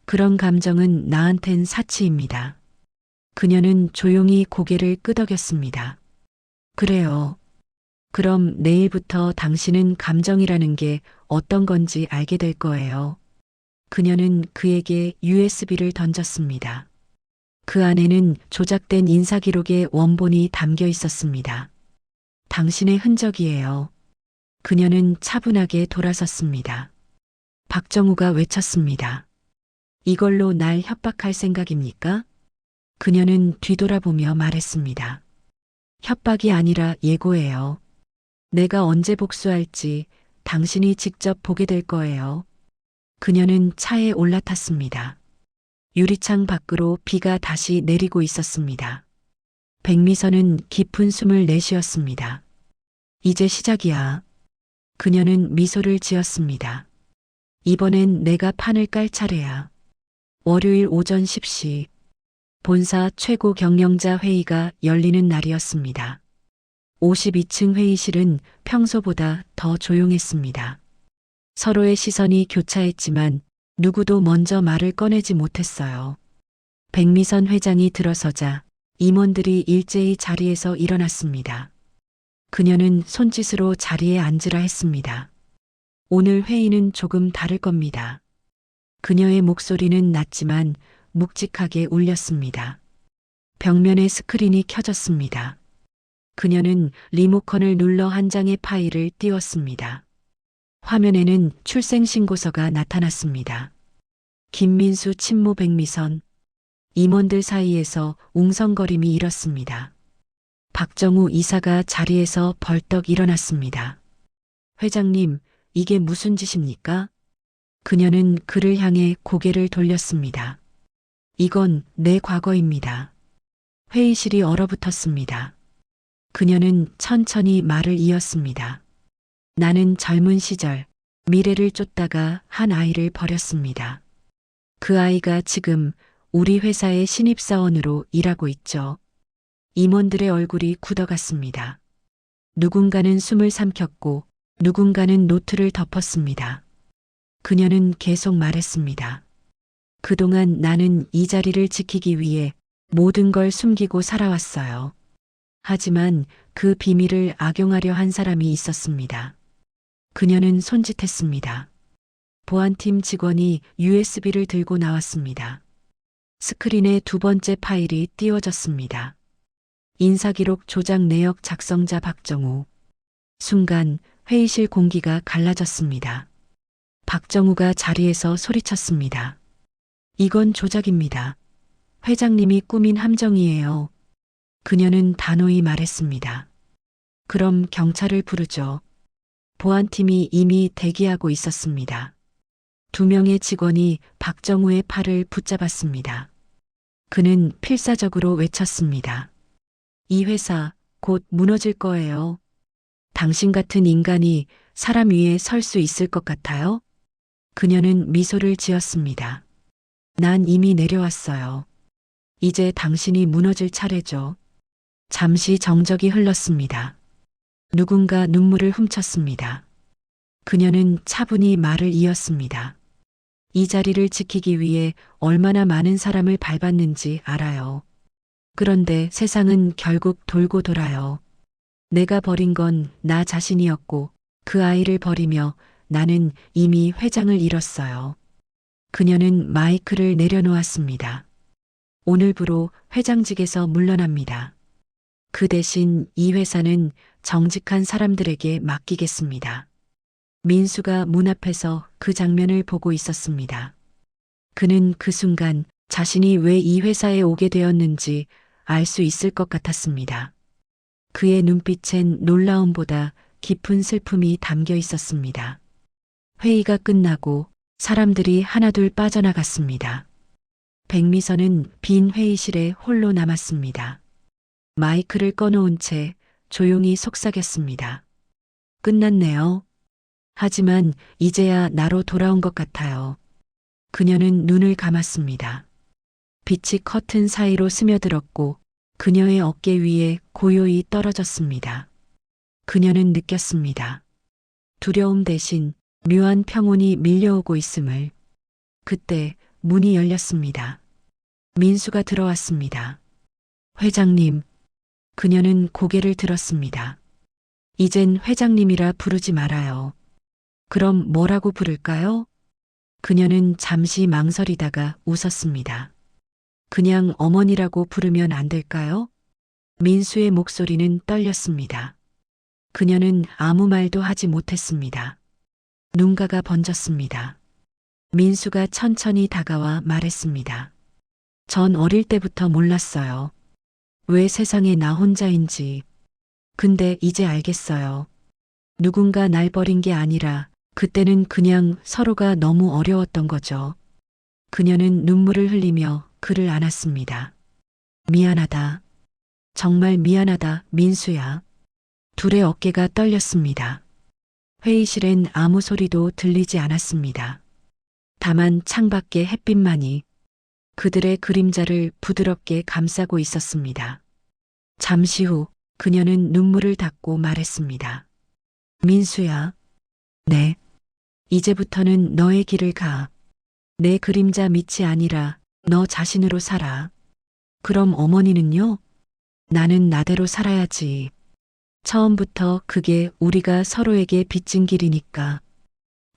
그런 감정은 나한텐 사치입니다. 그녀는 조용히 고개를 끄덕였습니다. 그래요. 그럼 내일부터 당신은 감정이라는 게 어떤 건지 알게 될 거예요. 그녀는 그에게 USB를 던졌습니다. 그 안에는 조작된 인사기록의 원본이 담겨 있었습니다. 당신의 흔적이에요. 그녀는 차분하게 돌아섰습니다. 박정우가 외쳤습니다. 이걸로 날 협박할 생각입니까? 그녀는 뒤돌아보며 말했습니다. 협박이 아니라 예고예요. 내가 언제 복수할지 당신이 직접 보게 될 거예요. 그녀는 차에 올라탔습니다. 유리창 밖으로 비가 다시 내리고 있었습니다. 백미선은 깊은 숨을 내쉬었습니다. 이제 시작이야. 그녀는 미소를 지었습니다. 이번엔 내가 판을 깔 차례야. 월요일 오전 10시 본사 최고 경영자 회의가 열리는 날이었습니다. 52층 회의실은 평소보다 더 조용했습니다. 서로의 시선이 교차했지만 누구도 먼저 말을 꺼내지 못했어요. 백미선 회장이 들어서자 임원들이 일제히 자리에서 일어났습니다. 그녀는 손짓으로 자리에 앉으라 했습니다. 오늘 회의는 조금 다를 겁니다. 그녀의 목소리는 낮지만 묵직하게 울렸습니다. 벽면에 스크린이 켜졌습니다. 그녀는 리모컨을 눌러 한 장의 파일을 띄웠습니다. 화면에는 출생신고서가 나타났습니다. 김민수 친모 백미선. 임원들 사이에서 웅성거림이 일었습니다. 박정우 이사가 자리에서 벌떡 일어났습니다. 회장님, 이게 무슨 짓입니까? 그녀는 그를 향해 고개를 돌렸습니다. 이건 내 과거입니다. 회의실이 얼어붙었습니다. 그녀는 천천히 말을 이었습니다. 나는 젊은 시절 미래를 쫓다가 한 아이를 버렸습니다. 그 아이가 지금 우리 회사의 신입사원으로 일하고 있죠. 임원들의 얼굴이 굳어갔습니다. 누군가는 숨을 삼켰고 누군가는 노트를 덮었습니다. 그녀는 계속 말했습니다. 그동안 나는 이 자리를 지키기 위해 모든 걸 숨기고 살아왔어요. 하지만 그 비밀을 악용하려 한 사람이 있었습니다. 그녀는 손짓했습니다. 보안팀 직원이 USB를 들고 나왔습니다. 스크린에 두 번째 파일이 띄워졌습니다. 인사기록 조작 내역 작성자 박정우. 순간 회의실 공기가 갈라졌습니다. 박정우가 자리에서 소리쳤습니다. 이건 조작입니다. 회장님이 꾸민 함정이에요. 그녀는 단호히 말했습니다. 그럼 경찰을 부르죠. 보안팀이 이미 대기하고 있었습니다. 두 명의 직원이 박정우의 팔을 붙잡았습니다. 그는 필사적으로 외쳤습니다. 이 회사 곧 무너질 거예요. 당신 같은 인간이 사람 위에 설 수 있을 것 같아요? 그녀는 미소를 지었습니다. 난 이미 내려왔어요. 이제 당신이 무너질 차례죠. 잠시 정적이 흘렀습니다. 누군가 눈물을 훔쳤습니다. 그녀는 차분히 말을 이었습니다. 이 자리를 지키기 위해 얼마나 많은 사람을 밟았는지 알아요. 그런데 세상은 결국 돌고 돌아요. 내가 버린 건 나 자신이었고 그 아이를 버리며 나는 이미 회장을 잃었어요. 그녀는 마이크를 내려놓았습니다. 오늘부로 회장직에서 물러납니다. 그 대신 이 회사는 정직한 사람들에게 맡기겠습니다. 민수가 문 앞에서 그 장면을 보고 있었습니다. 그는 그 순간 자신이 왜 이 회사에 오게 되었는지 알 수 있을 것 같았습니다. 그의 눈빛엔 놀라움보다 깊은 슬픔이 담겨 있었습니다. 회의가 끝나고 사람들이 하나둘 빠져나갔습니다. 백미선은 빈 회의실에 홀로 남았습니다. 마이크를 꺼놓은 채 조용히 속삭였습니다. 끝났네요. 하지만 이제야 나로 돌아온 것 같아요. 그녀는 눈을 감았습니다. 빛이 커튼 사이로 스며들었고 그녀의 어깨 위에 고요히 떨어졌습니다. 그녀는 느꼈습니다. 두려움 대신 묘한 평온이 밀려오고 있음을. 그때 문이 열렸습니다. 민수가 들어왔습니다. 회장님. 그녀는 고개를 들었습니다. 이젠 회장님이라 부르지 말아요. 그럼 뭐라고 부를까요? 그녀는 잠시 망설이다가 웃었습니다. 그냥 어머니라고 부르면 안 될까요? 민수의 목소리는 떨렸습니다. 그녀는 아무 말도 하지 못했습니다. 눈가가 번졌습니다. 민수가 천천히 다가와 말했습니다. 전 어릴 때부터 몰랐어요. 왜 세상에 나 혼자인지. 근데 이제 알겠어요. 누군가 날 버린 게 아니라 그때는 그냥 서로가 너무 어려웠던 거죠. 그녀는 눈물을 흘리며 그를 안았습니다. 미안하다. 정말 미안하다, 민수야. 둘의 어깨가 떨렸습니다. 회의실엔 아무 소리도 들리지 않았습니다. 다만 창밖에 햇빛만이 그들의 그림자를 부드럽게 감싸고 있었습니다. 잠시 후 그녀는 눈물을 닦고 말했습니다. 민수야. 네. 이제부터는 너의 길을 가. 내 그림자 밑이 아니라 너 자신으로 살아. 그럼 어머니는요? 나는 나대로 살아야지. 처음부터 그게 우리가 서로에게 빚진 길이니까.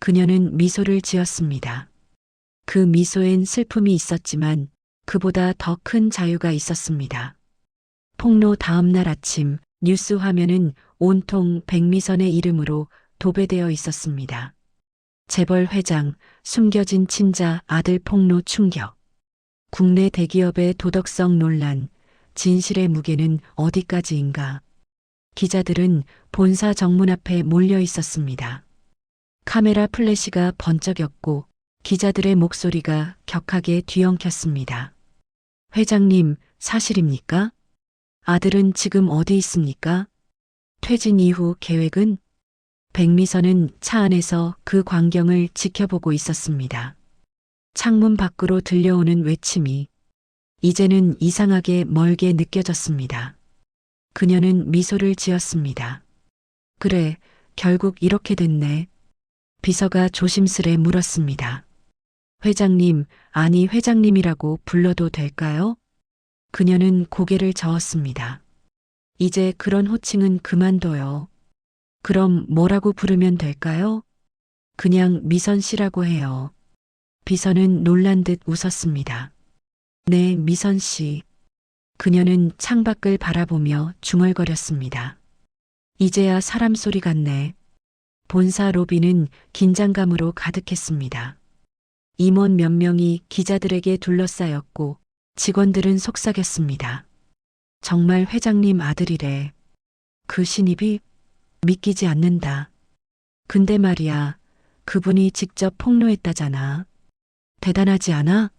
그녀는 미소를 지었습니다. 그 미소엔 슬픔이 있었지만 그보다 더 큰 자유가 있었습니다. 폭로 다음 날 아침 뉴스 화면은 온통 백미선의 이름으로 도배되어 있었습니다. 재벌 회장, 숨겨진 친자 아들 폭로 충격. 국내 대기업의 도덕성 논란, 진실의 무게는 어디까지인가. 기자들은 본사 정문 앞에 몰려 있었습니다. 카메라 플래시가 번쩍였고 기자들의 목소리가 격하게 뒤엉켰습니다. 회장님, 사실입니까? 아들은 지금 어디 있습니까? 퇴진 이후 계획은? 백미선은 차 안에서 그 광경을 지켜보고 있었습니다. 창문 밖으로 들려오는 외침이 이제는 이상하게 멀게 느껴졌습니다. 그녀는 미소를 지었습니다. 그래, 결국 이렇게 됐네. 비서가 조심스레 물었습니다. 회장님, 아니 회장님이라고 불러도 될까요? 그녀는 고개를 저었습니다. 이제 그런 호칭은 그만둬요. 그럼 뭐라고 부르면 될까요? 그냥 미선 씨라고 해요. 비선은 놀란 듯 웃었습니다. 네, 미선 씨. 그녀는 창밖을 바라보며 중얼거렸습니다. 이제야 사람 소리 같네. 본사 로비는 긴장감으로 가득했습니다. 임원 몇 명이 기자들에게 둘러싸였고 직원들은 속삭였습니다. 정말 회장님 아들이래. 그 신입이 믿기지 않는다. 근데 말이야, 그분이 직접 폭로했다잖아. 대단하지 않아?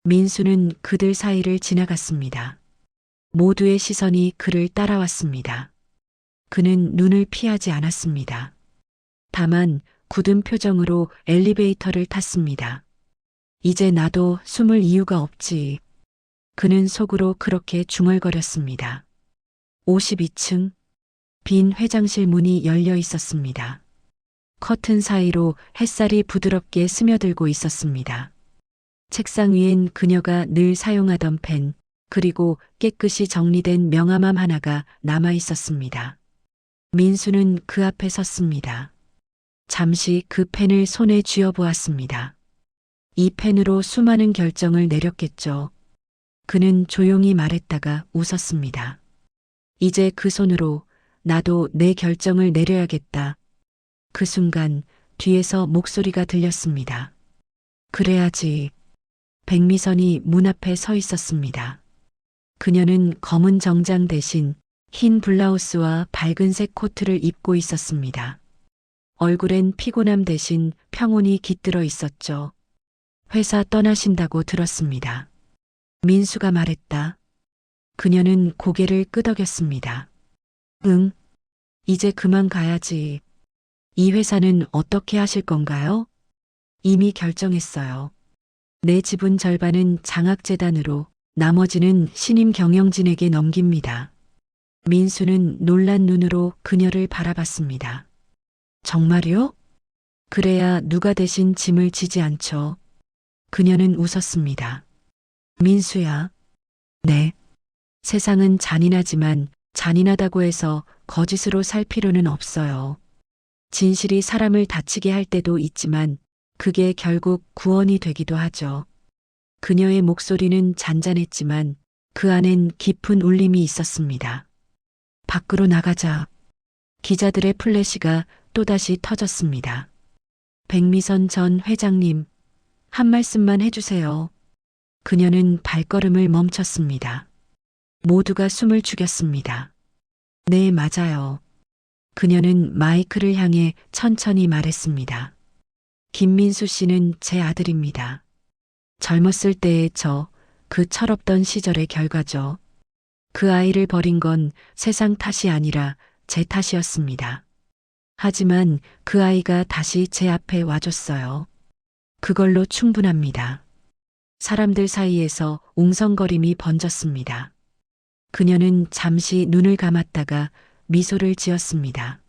민수는 그들 사이를 지나갔습니다. 모두의 시선이 그를 따라왔습니다. 그는 눈을 피하지 않았습니다. 다만 굳은 표정으로 엘리베이터를 탔습니다. 이제 나도 숨을 이유가 없지. 그는 속으로 그렇게 중얼거렸습니다. 52층 빈 회장실 문이 열려 있었습니다. 커튼 사이로 햇살이 부드럽게 스며들고 있었습니다. 책상 위엔 그녀가 늘 사용하던 펜, 그리고 깨끗이 정리된 명함함 하나가 남아 있었습니다. 민수는 그 앞에 섰습니다. 잠시 그 펜을 손에 쥐어보았습니다. 이 펜으로 수많은 결정을 내렸겠죠. 그는 조용히 말했다가 웃었습니다. 이제 그 손으로 나도 내 결정을 내려야겠다. 그 순간 뒤에서 목소리가 들렸습니다. 그래야지. 백미선이 문 앞에 서 있었습니다. 그녀는 검은 정장 대신 흰 블라우스와 밝은색 코트를 입고 있었습니다. 얼굴엔 피곤함 대신 평온이 깃들어 있었죠. 회사 떠나신다고 들었습니다. 민수가 말했다. 그녀는 고개를 끄덕였습니다. 응, 이제 그만 가야지. 이 회사는 어떻게 하실 건가요? 이미 결정했어요. 내 지분 절반은 장학재단으로, 나머지는 신임 경영진에게 넘깁니다. 민수는 놀란 눈으로 그녀를 바라봤습니다. 정말요? 그래야 누가 대신 짐을 지지 않죠. 그녀는 웃었습니다. 민수야. 네. 세상은 잔인하지만 잔인하다고 해서 거짓으로 살 필요는 없어요. 진실이 사람을 다치게 할 때도 있지만 그게 결국 구원이 되기도 하죠. 그녀의 목소리는 잔잔했지만 그 안엔 깊은 울림이 있었습니다. 밖으로 나가자. 기자들의 플래시가 또다시 터졌습니다. 백미선 전 회장님, 한 말씀만 해주세요. 그녀는 발걸음을 멈췄습니다. 모두가 숨을 죽였습니다. 네, 맞아요. 그녀는 마이크를 향해 천천히 말했습니다. 김민수 씨는 제 아들입니다. 젊었을 때의 그 철없던 시절의 결과죠. 그 아이를 버린 건 세상 탓이 아니라 제 탓이었습니다. 하지만 그 아이가 다시 제 앞에 와줬어요. 그걸로 충분합니다. 사람들 사이에서 웅성거림이 번졌습니다. 그녀는 잠시 눈을 감았다가 미소를 지었습니다.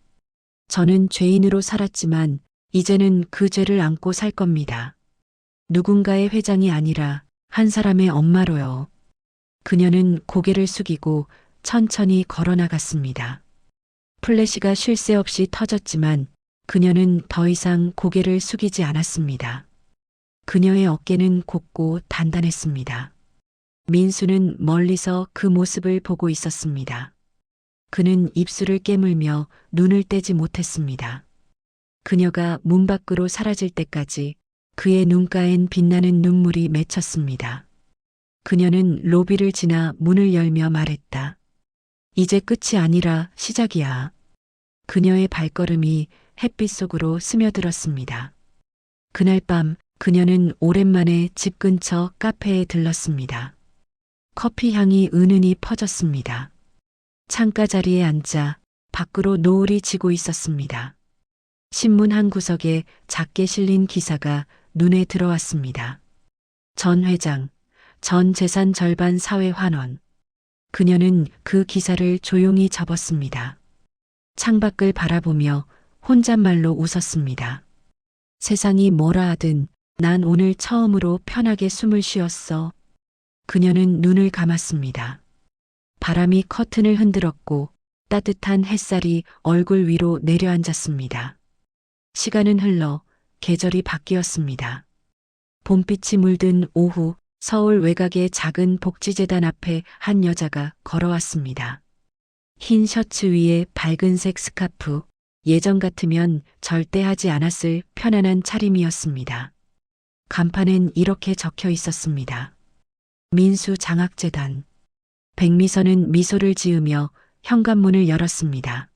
저는 죄인으로 살았지만 이제는 그 죄를 안고 살 겁니다. 누군가의 회장이 아니라 한 사람의 엄마로요. 그녀는 고개를 숙이고 천천히 걸어나갔습니다. 플래시가 쉴 새 없이 터졌지만 그녀는 더 이상 고개를 숙이지 않았습니다. 그녀의 어깨는 곧고 단단했습니다. 민수는 멀리서 그 모습을 보고 있었습니다. 그는 입술을 깨물며 눈을 떼지 못했습니다. 그녀가 문 밖으로 사라질 때까지 그의 눈가엔 빛나는 눈물이 맺혔습니다. 그녀는 로비를 지나 문을 열며 말했다. 이제 끝이 아니라 시작이야. 그녀의 발걸음이 햇빛 속으로 스며들었습니다. 그날 밤 그녀는 오랜만에 집 근처 카페에 들렀습니다. 커피 향이 은은히 퍼졌습니다. 창가 자리에 앉아 밖으로 노을이 지고 있었습니다. 신문 한 구석에 작게 실린 기사가 눈에 들어왔습니다. 전 회장, 전 재산 절반 사회 환원. 그녀는 그 기사를 조용히 접었습니다. 창밖을 바라보며 혼잣말로 웃었습니다. 세상이 뭐라 하든 난 오늘 처음으로 편하게 숨을 쉬었어. 그녀는 눈을 감았습니다. 바람이 커튼을 흔들었고 따뜻한 햇살이 얼굴 위로 내려앉았습니다. 시간은 흘러 계절이 바뀌었습니다. 봄빛이 물든 오후 서울 외곽의 작은 복지재단 앞에 한 여자가 걸어왔습니다. 흰 셔츠 위에 밝은색 스카프, 예전 같으면 절대 하지 않았을 편안한 차림이었습니다. 간판엔 이렇게 적혀 있었습니다. 민수 장학재단. 백미선은 미소를 지으며 현관문을 열었습니다.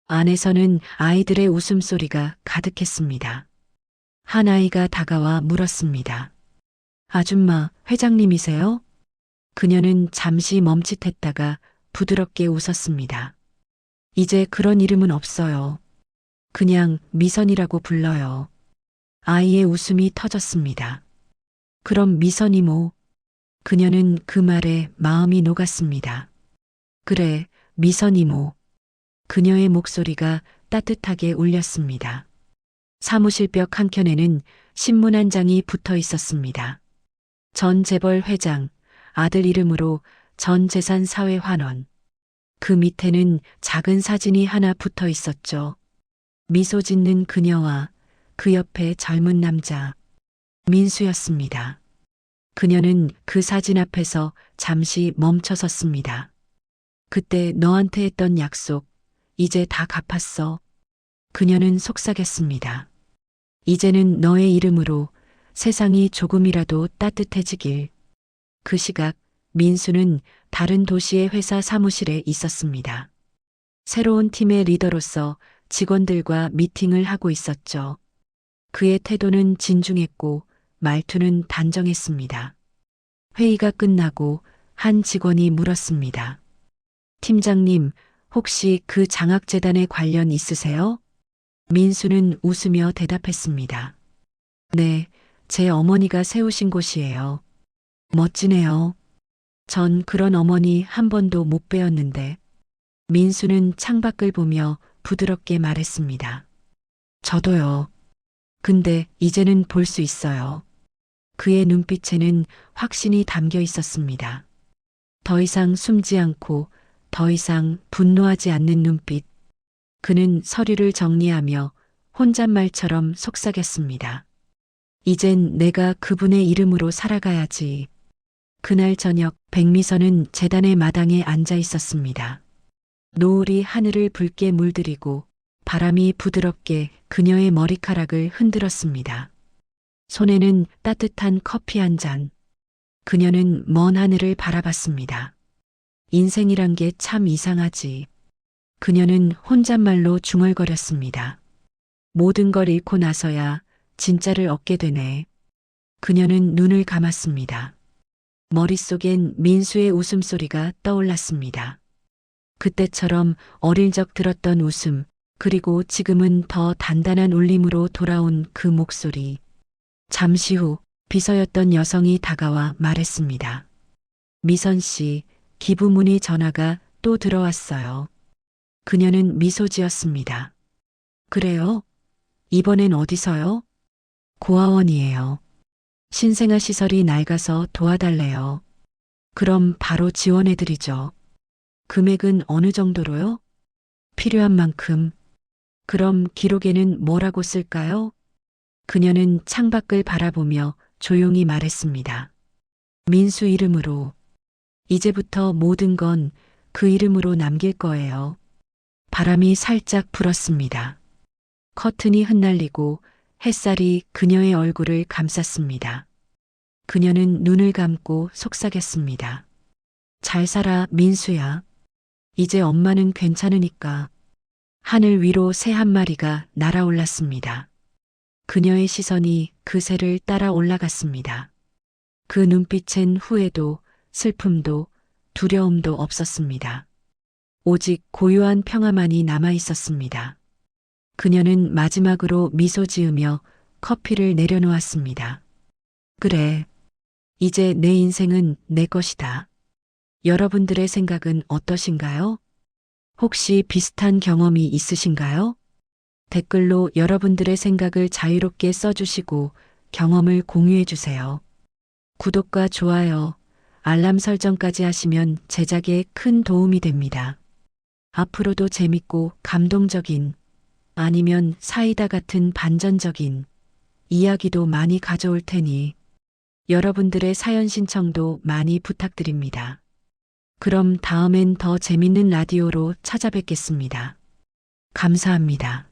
안에서는 아이들의 웃음소리가 가득했습니다. 한 아이가 다가와 물었습니다. 아줌마, 회장님이세요? 그녀는 잠시 멈칫했다가 부드럽게 웃었습니다. 이제 그런 이름은 없어요. 그냥 미선이라고 불러요. 아이의 웃음이 터졌습니다. 그럼 미선 이모. 그녀는 그 말에 마음이 녹았습니다. 그래, 미선 이모. 그녀의 목소리가 따뜻하게 울렸습니다. 사무실 벽 한켠에는 신문 한 장이 붙어 있었습니다. 전 재벌 회장, 아들 이름으로 전 재산 사회 환원. 그 밑에는 작은 사진이 하나 붙어 있었죠. 미소 짓는 그녀와 그 옆에 젊은 남자. 민수였습니다. 그녀는 그 사진 앞에서 잠시 멈춰 섰습니다. 그때 너한테 했던 약속, 이제 다 갚았어. 그녀는 속삭였습니다. 이제는 너의 이름으로 세상이 조금이라도 따뜻해지길. 그 시각 민수는 다른 도시의 회사 사무실에 있었습니다. 새로운 팀의 리더로서 직원들과 미팅을 하고 있었죠. 그의 태도는 진중했고 말투는 단정했습니다. 회의가 끝나고 한 직원이 물었습니다. 팀장님, 혹시 그 장학재단에 관련 있으세요? 민수는 웃으며 대답했습니다. 네, 제 어머니가 세우신 곳이에요. 멋지네요. 전 그런 어머니 한 번도 못 뵈었는데. 민수는 창밖을 보며 부드럽게 말했습니다. 저도요. 근데 이제는 볼 수 있어요. 그의 눈빛에는 확신이 담겨 있었습니다. 더 이상 숨지 않고 더 이상 분노하지 않는 눈빛. 그는 서류를 정리하며 혼잣말처럼 속삭였습니다. 이젠 내가 그분의 이름으로 살아가야지. 그날 저녁 백미선은 재단의 마당에 앉아 있었습니다. 노을이 하늘을 붉게 물들이고 바람이 부드럽게 그녀의 머리카락을 흔들었습니다. 손에는 따뜻한 커피 한 잔. 그녀는 먼 하늘을 바라봤습니다. 인생이란 게 참 이상하지. 그녀는 혼잣말로 중얼거렸습니다. 모든 걸 잃고 나서야 진짜를 얻게 되네. 그녀는 눈을 감았습니다. 머릿속엔 민수의 웃음소리가 떠올랐습니다. 그때처럼 어릴 적 들었던 웃음, 그리고 지금은 더 단단한 울림으로 돌아온 그 목소리. 잠시 후 비서였던 여성이 다가와 말했습니다. 미선 씨, 기부문의 전화가 또 들어왔어요. 그녀는 미소 지었습니다. 그래요? 이번엔 어디서요? 고아원이에요. 신생아 시설이 낡아서 도와달래요. 그럼 바로 지원해드리죠. 금액은 어느 정도로요? 필요한 만큼. 그럼 기록에는 뭐라고 쓸까요? 그녀는 창밖을 바라보며 조용히 말했습니다. 민수 이름으로. 이제부터 모든 건 그 이름으로 남길 거예요. 바람이 살짝 불었습니다. 커튼이 흩날리고 햇살이 그녀의 얼굴을 감쌌습니다. 그녀는 눈을 감고 속삭였습니다. 잘 살아, 민수야. 이제 엄마는 괜찮으니까. 하늘 위로 새 한 마리가 날아올랐습니다. 그녀의 시선이 그 새를 따라 올라갔습니다. 그 눈빛엔 후회도, 슬픔도, 두려움도 없었습니다. 오직 고요한 평화만이 남아 있었습니다. 그녀는 마지막으로 미소 지으며 커피를 내려놓았습니다. 그래. 이제 내 인생은 내 것이다. 여러분들의 생각은 어떠신가요? 혹시 비슷한 경험이 있으신가요? 댓글로 여러분들의 생각을 자유롭게 써주시고 경험을 공유해주세요. 구독과 좋아요, 알람 설정까지 하시면 제작에 큰 도움이 됩니다. 앞으로도 재밌고 감동적인, 아니면 사이다 같은 반전적인 이야기도 많이 가져올 테니 여러분들의 사연 신청도 많이 부탁드립니다. 그럼 다음엔 더 재밌는 라디오로 찾아뵙겠습니다. 감사합니다.